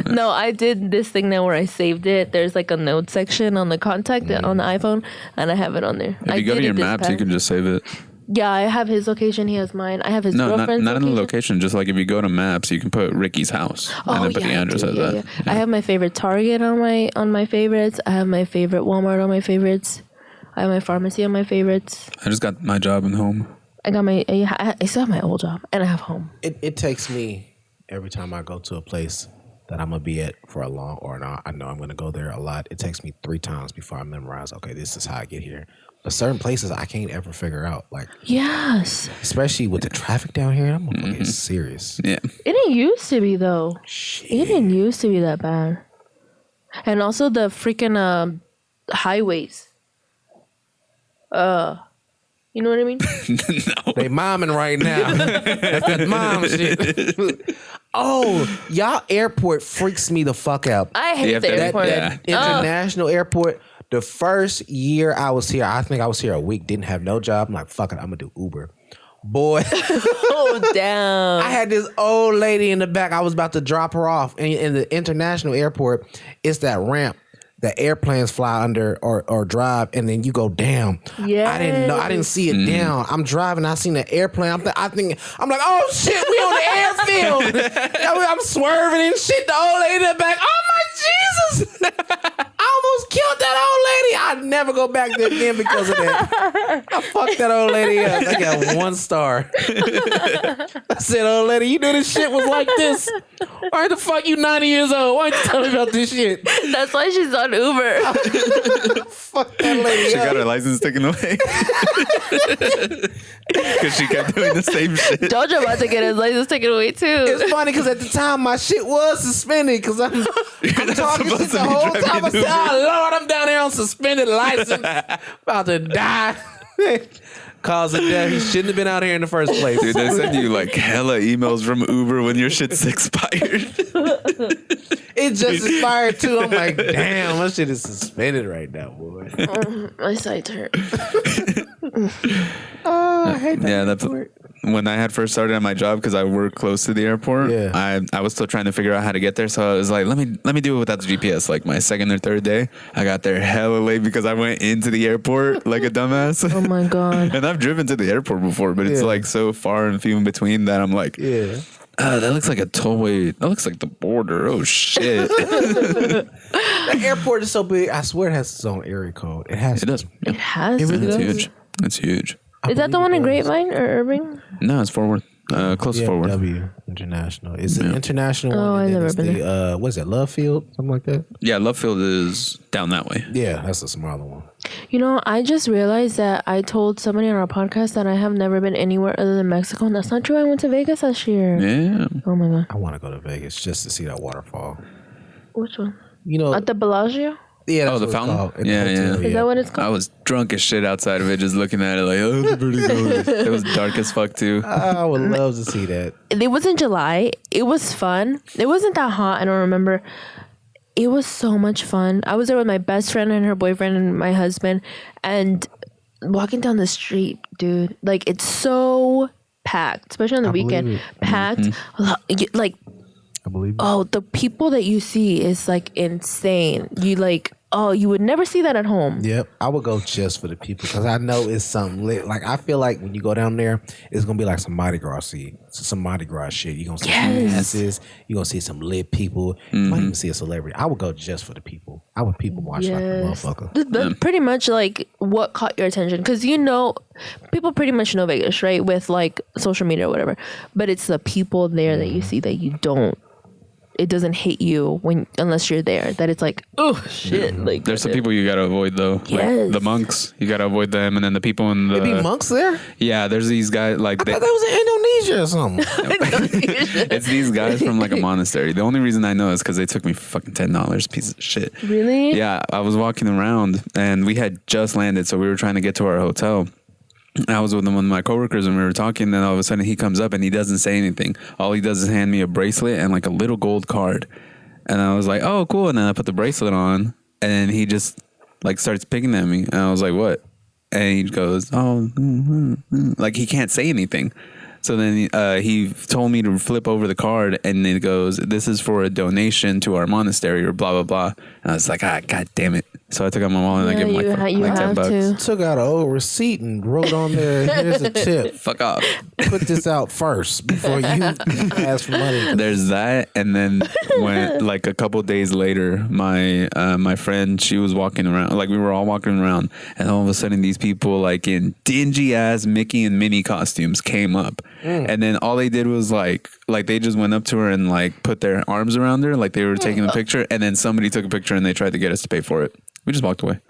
No, I did this thing now where I saved it. There's like a note section on the contact on the iPhone, and I have it on there. If you go to your maps, you can just save it. Yeah, I have his location. He has mine. I have his No, girlfriend's not in the location. location. Just like if you go to maps, you can put Ricky's house and then put the address as that. I have my favorite Target on my favorites. I have my favorite Walmart on my favorites. I have my pharmacy on my favorites. I just got my job and home. I got I still have my old job, and I have home. It takes me every time I go to a place that I'm gonna be at for a long, or not, I know I'm gonna go there a lot. It takes me 3 times before I memorize. Okay, this is how I get here. But certain places I can't ever figure out. Like, Yes. especially with the traffic down here, I'm fucking serious. Yeah. It didn't used to be though. Shit. It didn't used to be that bad. And also the freaking highways. You know what I mean? They momming right now. That's that mom shit. Oh, y'all airport freaks me the fuck out. I hate Yeah, the that- airport. That international airport. The first year I was here, I think I was here a week, didn't have no job. I'm like, fuck it, I'm gonna do Uber. Boy, Oh damn. I had this old lady in the back. I was about to drop her off. And in the international airport, it's that ramp that airplanes fly under or drive, and then you go down. Yes. I didn't know. I didn't see it down. I'm driving. I seen the airplane. I'm like, oh shit, we on the airfield. I'm swerving and shit. The old lady in the back. Oh my Jesus! I almost killed that old lady. I'd never go back there again because of that. I fucked that old lady up. I got 1 star. I said, old lady, you knew this shit was like this. Why the fuck you 90 years old? Why don't you tell me about this shit? That's why she's on Uber. Fuck that lady She up. got her license taken away. Because she kept doing the same shit. Jojo about to get his license taken away too. It's funny because at the time my shit was suspended because I'm talking supposed shit to the be whole driving time. I an said, Uber. oh Lord, I'm down here on suspended license. About to die. Cause of death. He shouldn't have been out here in the first place. Dude, they send you like hella emails from Uber when your shit's expired. It just expired too. I'm like, damn, my shit is suspended right now, boy. My sides hurt. I hate that. Yeah, that's when I had first started at my job because I work close to the airport. Yeah. I was still trying to figure out how to get there, so I was like, let me do it without the GPS. Like my second or third day, I got there hella late because I went into the airport like a dumbass. Oh my god. And I've driven to the airport before, but it's Yeah. like so far and few in between that I'm like, Yeah. that looks like a tollway. That looks like the border. Oh shit. The airport is so big. I swear it has its own area code. It has. It does. It has It to really go. It's does. huge. It's huge. Is that the one in Grapevine or Irving? No, it's forward. Close to forward. W International. It's an international Oh, one. I've and then never it's been the, what is it, Love Field? Something like that? Yeah, Love Field is down that way. Yeah, that's a smaller one. You know, I just realized that I told somebody on our podcast that I have never been anywhere other than Mexico, and that's not true. I went to Vegas last year. Yeah. Oh my god. I want to go to Vegas just to see that waterfall. Which one? You know, At the Bellagio? yeah, that's Oh, the what it's fountain? called. In the Yeah, hotel, yeah. Is that what it's I called? was drunk as shit outside of it, just looking at it like, oh, it's pretty good. It was dark as fuck too. I would love to see that. It was in July. It was fun. It wasn't that hot. I don't remember. It was so much fun. I was there with my best friend and her boyfriend and my husband, and walking down the street, dude, like it's so packed, especially on the weekend. believe Packed. Like, I believe. oh, the people that you see is like insane. You like, oh, you would never see that at home. Yep, I would go just for the people because I know it's something lit. Like I feel like when you go down there, it's gonna be like some Mardi Gras shit. You're gonna see some Yes. dances. You're gonna see some lit people. You might even see a celebrity. I would go just for the people. I would people watch like a Yes. motherfucker. That's pretty much like what caught your attention, because you know, people pretty much know Vegas, right, with like social media or whatever, but it's the people there that you see that you don't, it doesn't hit you when unless you're there, that it's like, oh shit. Like There's some people you gotta avoid though. Like Yes. the monks, you gotta avoid them, and then the people in the. There be monks there? Yeah, there's these guys like I thought that was in Indonesia or something. it's these guys from like a monastery. The only reason I know is because they took me for fucking $10, piece of shit. Really? Yeah, I was walking around and we had just landed, so we were trying to get to our hotel. I was with one of my coworkers and we were talking, and then all of a sudden he comes up and he doesn't say anything. All he does is hand me a bracelet and like a little gold card. And I was like, oh, cool. And then I put the bracelet on and then he just like starts picking at me. And I was like, what? And he goes, oh, like he can't say anything. So then he told me to flip over the card, and it goes, this is for a donation to our monastery or blah, blah, blah. And I was like, god damn it. So I took out my wallet and I Yeah, gave him you like have $10. to. Took out an old receipt and wrote on there, here's a tip. Fuck off. Put this out first before you ask for money. There's that, and then when like a couple days later, my friend, she was walking around, like we were all walking around, and all of a sudden these people like in dingy ass Mickey and Minnie costumes came up, And then all they did was like they just went up to her and like put their arms around her, like they were taking the picture. And then somebody took a picture and they tried to get us to pay for it. We just walked away.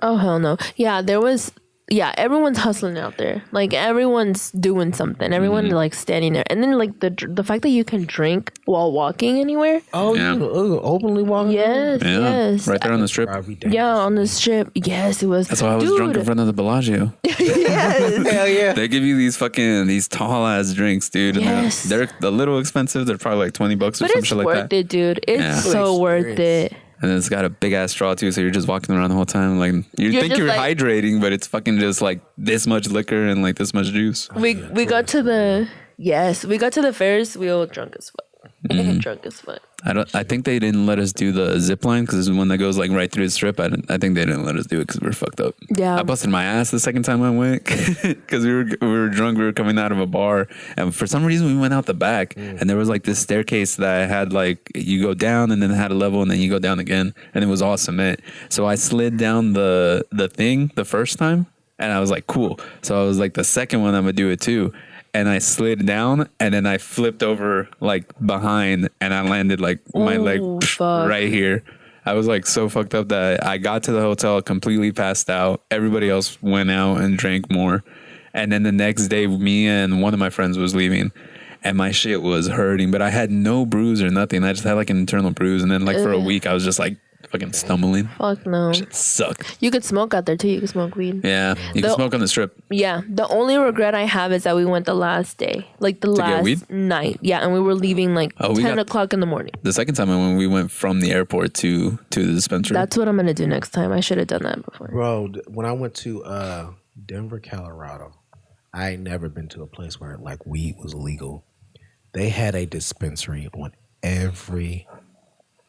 Oh, hell no. Yeah, there was... Yeah, everyone's hustling out there. Like, everyone's doing something. Everyone, like, standing there. And then, like, the fact that you can drink while walking anywhere. Oh, Yeah. You openly walking? Yes, yes. Right there on the strip. Yeah, on the strip. Yes, it was. That's why I was drunk in front of the Bellagio. Yes. Hell yeah. They give you these tall ass drinks, dude. And Yes. they're a little expensive. They're probably like $20 or But some it's shit like worth that. it, dude. It's Yeah. so worth it. And then it's got a big ass straw too, so you're just walking around the whole time. Like you You're think just you're like- hydrating, but it's fucking just like this much liquor and like this much juice. We got to the Ferris wheel drunk as fuck. Drunk as fuck. I think they didn't let us do the zip line because the one that goes like right through the strip. I think they didn't let us do it because we were fucked up. Yeah. I busted my ass the second time I went because we were drunk. We were coming out of a bar, and for some reason we went out the back, and there was like this staircase that had like you go down and then it had a level and then you go down again, and it was all cement. So I slid down the thing the first time, and I was like, cool. So I was like, the second one I'm gonna do it too. And I slid down, and then I flipped over like behind, and I landed like my leg fuck. right here. I was like so fucked up that I got to the hotel completely passed out. Everybody else went out and drank more. And then the next day, me and one of my friends was leaving, and my shit was hurting, but I had no bruise or nothing. I just had like an internal bruise. And then like for a week, I was just like fucking stumbling. Fuck no. Shit sucked. You could smoke out there too. You could smoke weed. Yeah, you can smoke on the strip. Yeah. The only regret I have is that we went the last day, like the get last weed? night. Yeah, and we were leaving like we 10 got- o'clock in the morning. The second time I went, we went from the airport to the dispensary. That's what I'm gonna do next time. I should have done that before. Bro, when I went to Denver, Colorado, I ain't never been to a place where like weed was legal. They had a dispensary on every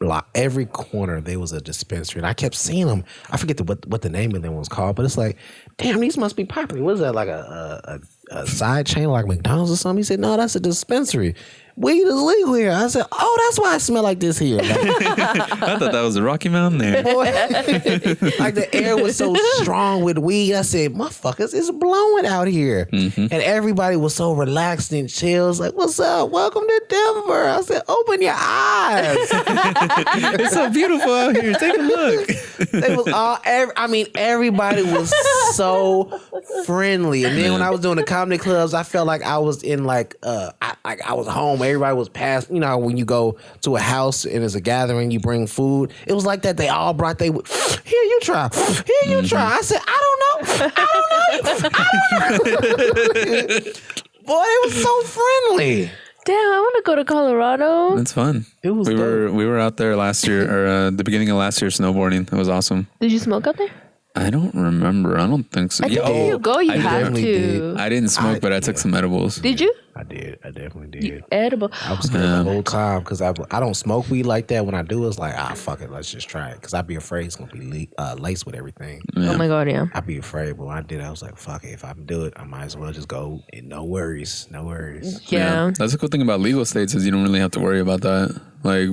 block, every corner. There was a dispensary, and I kept seeing them. I forget what the name of them was called, but it's like, damn, these must be popular. What is that, like a side chain like McDonald's or something? He said, no, that's a dispensary. Weed is legal here. I said, oh, that's why I smell like this here. Like, I thought that was the Rocky Mountain there. like the air was so strong with weed. I said, motherfuckers, it's blowing out here. And everybody was so relaxed and chill. It's like, what's up? Welcome to Denver. I said, open your eyes. It's so beautiful out here. Take a look. They was all, everybody was so friendly. And then when I was doing the comedy clubs, I felt like I was in I was home. Everybody was past, when you go to a house and it's a gathering, you bring food. It was like that. They all brought here you try. Here you try. I said, I don't know. Boy, it was so friendly. Damn, I want to go to Colorado. That's fun. It was we dope. were out there last year or the beginning of last year snowboarding. It was awesome. Did you smoke out there? I don't remember. I don't think so. I think if you go, you I have definitely to. did. I didn't smoke, but I took some edibles. Did you? I did. I definitely did. Edible. I was scared the whole time because I don't smoke weed like that. When I do, it's like, fuck it, let's just try it. Because I'd be afraid it's going to be laced with everything. Oh my god, yeah. I'd be afraid. But when I did it, I was like, fuck it. If I do it, I might as well just go. And no worries. No worries. Yeah. That's the cool thing about legal states is you don't really have to worry about that. Like,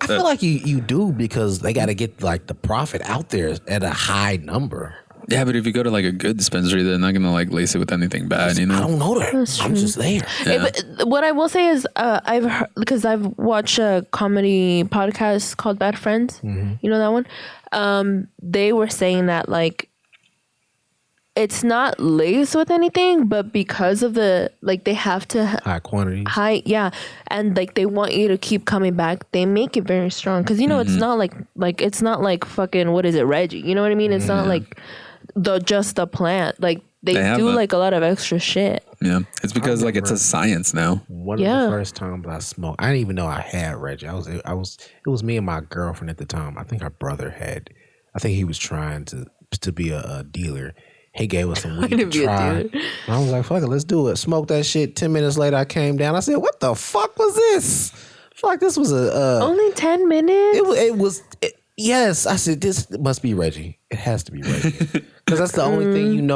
I feel like you do because they got to get like the profit out there at a high number. yeah, but if you go to like a good dispensary, they're not gonna like lace it with anything bad, you know? I don't know that. That's I'm true. just there. But what I will say is, I've heard, because I've watched a comedy podcast called Bad Friends. You know that one? They were saying that like it's not laced with anything, but because of the they have to High quantities. and like they want you to keep coming back. They make it very strong because it's not like it's not like fucking what is it, Reggie? You know what I mean? It's not like just the plant. Like they do like a lot of extra shit. Yeah, it's because like it's a science now. One of the first times I smoked, I didn't even know I had Reggie. It was me and my girlfriend at the time. I think her brother had. I think he was trying to be a dealer. He gave us some weed to try. And I was like, fuck it, let's do it. Smoked that shit. 10 minutes later, I came down. I said, what the fuck was this? I feel like this was only 10 minutes. It was. Yes, I said this must be Reggie. It has to be Reggie because that's the only thing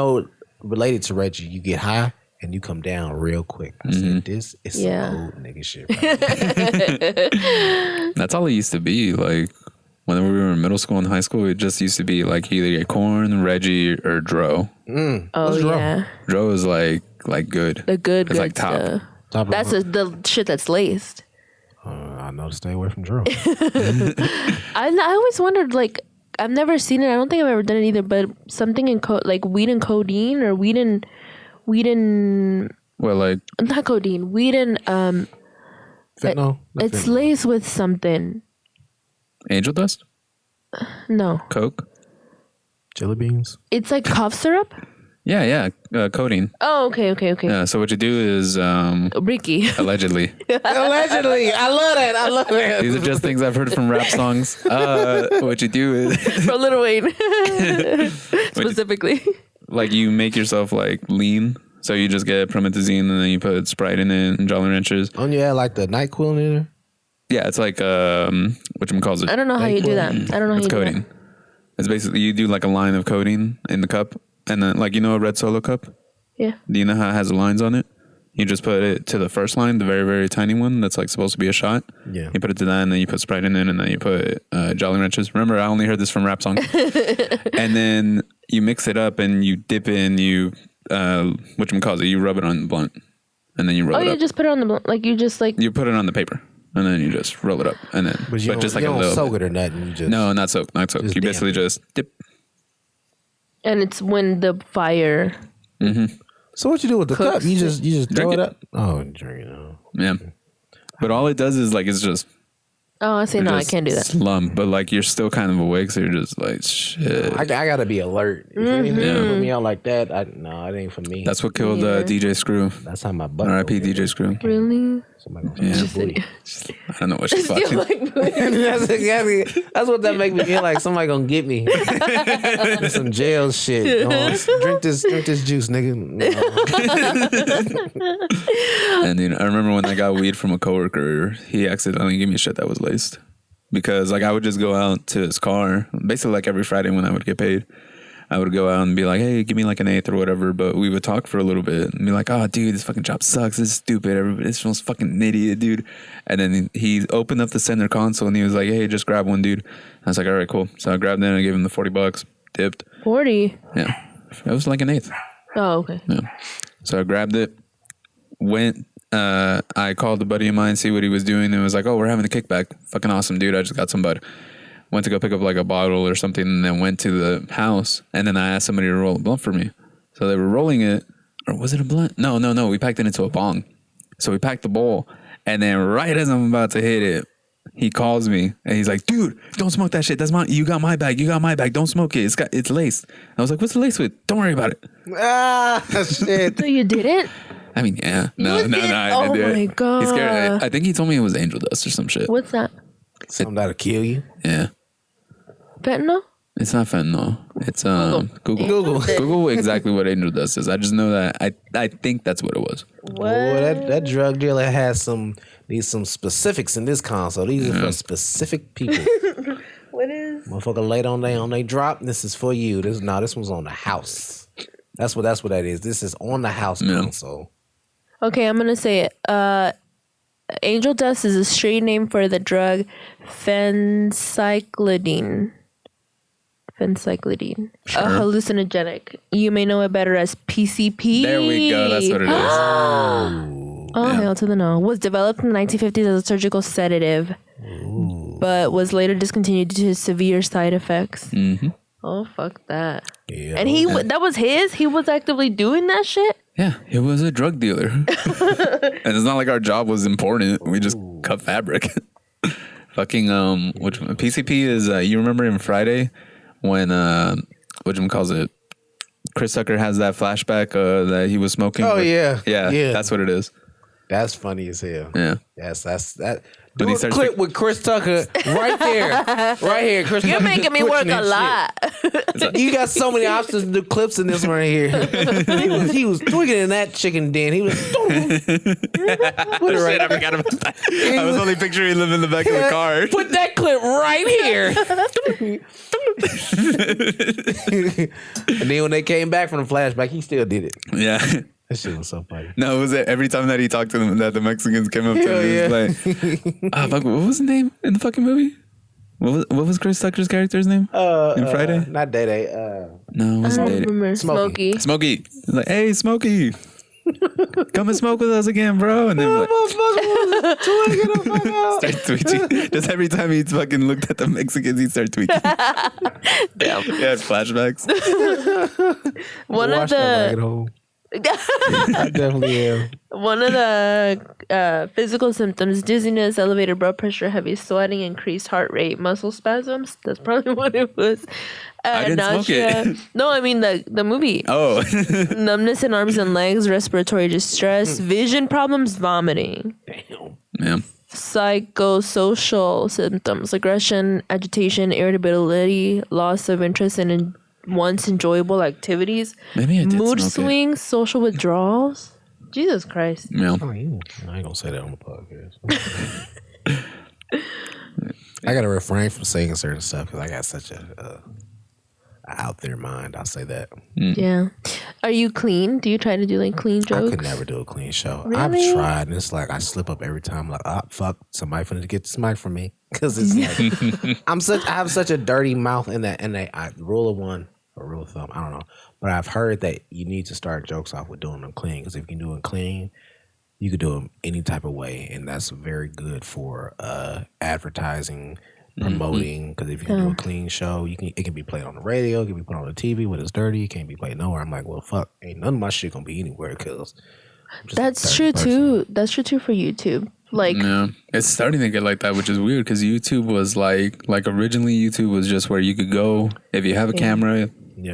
related to Reggie. You get high and you come down real quick. I said this is some old nigga shit. Right? That's all it used to be. Like whenever we were in middle school and high school, it just used to be like either get corn, Reggie, or Dro. Oh yeah, Dro is like good. the good, It's good like top. stuff. Top of That's the shit that's laced. I know to stay away from Drew. I always wondered, like, I've never seen it. I don't think I've ever done it either. But something in like weed and codeine, or weed and Well, like not codeine, weed and Fentanyl. it's laced with something. angel dust, No, coke. Chili beans. it's like cough syrup. Yeah, codeine. Oh, okay. Yeah. So what you do is Ricky. allegedly. Allegedly. I love that. These are just things I've heard from rap songs. What you do is For Lil Wayne. Specifically. like you make yourself like lean. So you just get promethazine and then you put Sprite in it and Jolly Ranchers. Don't you add like the NyQuil in there? Yeah, it's like whatchamacallit. I don't know how you do that. I don't know how It's you do codeine. that. It's basically you do like a line of codeine in the cup, and then like a red Solo cup. Yeah. Do you know how it has lines on it? You just put it to the first line, the very, very tiny one that's like supposed to be a shot. Yeah. You put it to that, and then you put Sprite in it, and then you put Jolly Ranchers. Remember, I only heard this from rap songs. And then you mix it up, and you dip in, you you rub it on the blunt, and then you roll it Oh, up. you just put it on the like you just like You put it on the paper, and then you just roll it up, and then But you just like don't a little. soak it or nothing. You just No, not soak. Just You damp basically it. just dip. and it's when the fire. So what you do with the cup? Cooks You just throw Drink it it. up. Oh, drink it. Yeah. But all it does is like it's just Oh, I say no, I just can't do that. slump, but like you're still kind of awake, so you're just like shit. I gotta be alert. If anything put me out like that, it ain't for me. That's what killed DJ Screw. That's how my butt. R.I.P. go. DJ Screw. Really? Somebody gonna Yeah. booty. I don't know what she's watching. That's exactly. That's what that make me feel like. Somebody gonna get me. Some jail shit. Drink this juice, nigga. No. And I remember when I got weed from a coworker, he accidentally gave me shit that was laced. Because like I would just go out to his car, basically like every Friday when I would get paid. I would go out and be like, hey, give me like an eighth or whatever. But we would talk for a little bit and be like, oh, dude, this fucking job sucks. This is stupid. This one's fucking idiot, dude. And then he opened up the center console and he was like, hey, just grab one, dude. I was like, all right, cool. So I grabbed it and I gave him the $40, dipped. 40. Yeah. It was like an eighth. Oh, okay. Yeah. So I grabbed it, went. I called a buddy of mine, see what he was doing, and was like, oh, we're having a kickback. Fucking awesome, dude. I just got some bud. Went to go pick up like a bottle or something, and then went to the house, and then I asked somebody to roll a blunt for me. So they were rolling it, or was it a blunt? No. We packed it into a bong. So we packed the bowl, and then right as I'm about to hit it, he calls me, and he's like, dude, don't smoke that shit. That's mine. You got my bag. Don't smoke it. It's laced. I was like, what's the lace with? Don't worry about it. Shit. So you did it? I mean, yeah. No, I did? didn't do it. Oh my God. He's scared. I think he told me it was angel dust or some shit. What's that? Something that'll kill you. Yeah. Fentanyl? It's not fentanyl. It's Google. Google exactly what angel dust is. I just know that I think that's what it was. What? Oh, that drug dealer has needs some specifics in this console. These are for specific people. What is? Motherfucker laid on they drop. This is for you. This one's on the house. That's what that is. This is on the house console. Okay, I'm gonna say it. Angel dust is a straight name for the drug phencyclidine. A hallucinogenic. You may know it better as PCP. There we go. That's what it is. Hell to the no. Was developed in the 1950s as a surgical sedative, but was later discontinued due to severe side effects. Mm-hmm. Oh, fuck that. Yeah. And that was his? He was actively doing that shit? Yeah, he was a drug dealer. And it's not like our job was important. We just cut fabric. Fucking which PCP is you remember in Friday when Chris Tucker has that flashback that he was smoking. Oh yeah. That's what it is. That's funny as hell. Yeah. That's that. When Do he a starts clip with Chris Tucker right there. Right here. Chris You're Tucker making just me work twitching a and lot. shit. You got so many options to do clips in this one right here. He was twigging in that chicken den. He was put it right. I forgot about that. I was only picturing him in the back of the car. Put that clip right here. And then when they came back from the flashback, he still did it. Yeah. That shit was so funny. No, it was every time that he talked to them that the Mexicans came up to him. He was like, fuck, what was his name in the fucking movie? What was Chris Tucker's character's name in Friday? Not Day Day. No, it wasn't I Day. remember Smokey. Smokey. Like, hey, Smokey, come and smoke with us again, bro. And then like, start tweeting. Just every time he fucking looked at the Mexicans, he'd start tweeting. Yeah, flashbacks. One of Watch that rabbit the hole. I definitely am. one of the physical symptoms: dizziness, elevated blood pressure, heavy sweating, increased heart rate, muscle spasms. That's probably what it was. I didn't smoke it. No, I mean the movie. Oh, Numbness in arms and legs, respiratory distress, vision problems, vomiting. Damn. yeah. Psychosocial symptoms: aggression, agitation, irritability, loss of interest in once enjoyable activities, Maybe I did mood smoke swings, social withdrawals. Jesus Christ. it. Yeah. Oh, you. I ain't gonna say that on the podcast. I gotta refrain from saying certain stuff because I got such a out there mind. I'll say that. Yeah. Are you clean? Do you try to do like clean jokes? I could never do a clean show. Really? I've tried, and it's like I slip up every time. Like, oh fuck, somebody finna get this mic from me because it's like I have such a dirty mouth, and rule of one or rule of thumb, I don't know, but I've heard that you need to start jokes off with doing them clean because if you can do them clean, you could do them any type of way, and that's very good for advertising. Promoting, because if you can do a clean show, it can be played on the radio, it can be put on the TV when it's dirty, it can't be played nowhere. I'm like, well, fuck, ain't none of my shit gonna be anywhere because That's true too. That's true too for YouTube. Like, Yeah, it's starting to get like that, which is weird because YouTube was like originally YouTube was just where you could go if you have a camera,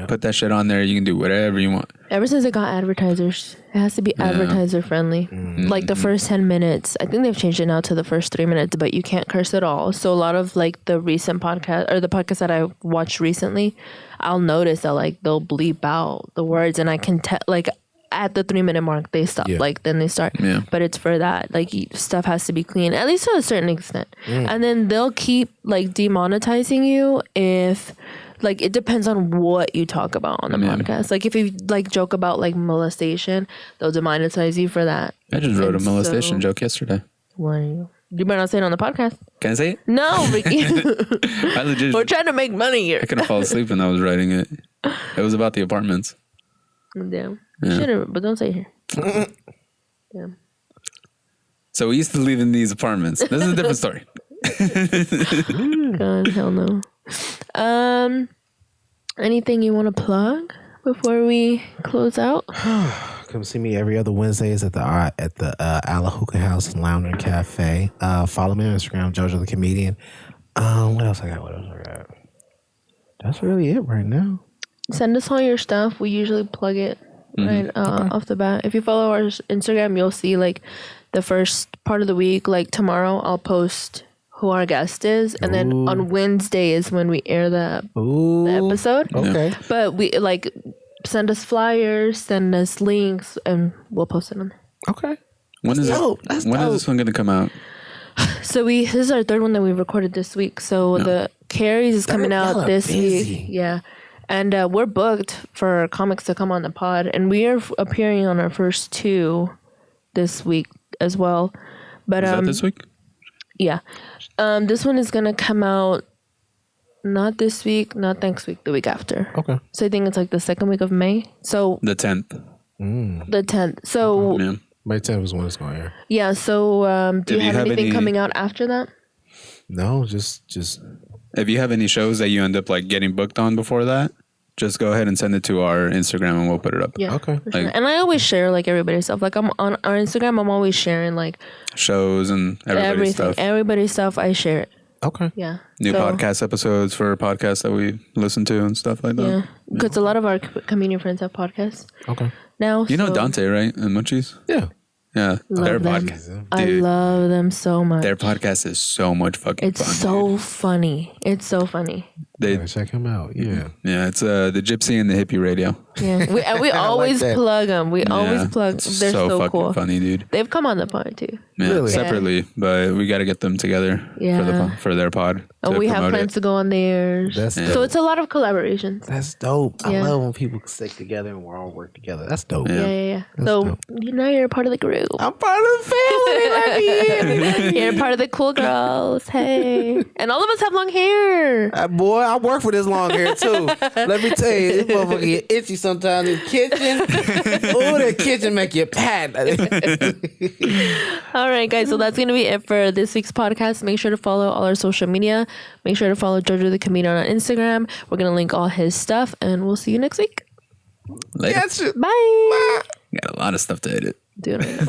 put that shit on there, you can do whatever you want. ever since it got advertisers, it has to be advertiser friendly. Like the first 10 minutes, I think they've changed it now to the first 3 minutes, but you can't curse at all. So a lot of like the recent podcast or the podcast that I watched recently, I'll notice that like they'll bleep out the words, and I can tell like at the 3 minute mark they stop, like then they start. But it's for that, like stuff has to be clean, at least to a certain extent. And then they'll keep like demonetizing you if like it depends on what you talk about on the podcast. Like if you like joke about like molestation, they'll demonetize you for that. I just wrote a molestation joke yesterday. What are you? You better not say it on the podcast. Can I say it? No, Ricky. I legit. We're trying to make money here. I couldn't fall asleep when I was writing it. It was about the apartments. Damn. Should have, but don't say it here. Damn. So we used to live in these apartments. This is a different story. God, hell no. Anything you want to plug before we close out? Come see me every other Wednesdays at the Ala Hookah House and Lounge and Cafe. Follow me on Instagram, Jojo the Comedian. What else I got? That's really it right now. Send us all your stuff. We usually plug it right off the bat. If you follow our Instagram, you'll see like the first part of the week. Like tomorrow, I'll post who our guest is, and then on Wednesday is when we air the episode. Okay. But we like send us flyers, send us links, and we'll post it on there. Okay. When is this one going to come out? So this is our third one that we recorded this week. So the Carrie's is coming out this week. Yeah. And we're booked for comics to come on the pod, and we are appearing on our first two this week as well. But is that this week? Yeah. This one is gonna come out not this week, not next week, the week after. Okay. So I think it's like the second week of May. So The 10th. the 10th. So May 10th is when it's going to air. yeah. So do you have anything any- coming out after that? No, just If you have any shows that you end up like getting booked on before that, just go ahead and send it to our Instagram and we'll put it up. Yeah. Okay. For sure. And I always share like everybody's stuff. Like I'm on our Instagram. I'm always sharing like Shows and everybody's everything. stuff. Everybody's stuff. I share it. okay. Yeah. New So, podcast episodes for podcasts that we listen to and stuff like that. Yeah. Because a lot of our comedian friends have podcasts Okay. now. You know so Dante, right? And Munchies? Yeah. Yeah. Their them. podcast. I Dude, love them so much. their podcast is so much fucking It's fun. so funny. It's so funny. Check him out. Yeah. Yeah, it's the Gypsy and the Hippie Radio. Yeah, we always that. plug them. We always plug. It's They're so fucking cool. funny, dude. They've come on the pod too. Yeah, Really? separately, but we got to get them together Yeah. for their pod. And we have promote plans to go on theirs. That's So dope. it's a lot of collaborations. That's dope. I Yeah. love when people stick together and we all work together. That's dope. Yeah. So dope. you're part of the group. I'm part of the family. You're part of the cool girls. Hey. And all of us have long hair. Boy, I work for this long hair too. Let me tell you, this motherfucker get itchy sometimes in the kitchen. Oh, the kitchen make you pat. All right, guys. So that's going to be it for this week's podcast. Make sure to follow all our social media. Make sure to follow Jojo the Comedian on Instagram. We're going to link all his stuff, and we'll see you next week. Later. Bye. Got a lot of stuff to edit. Dude, I know.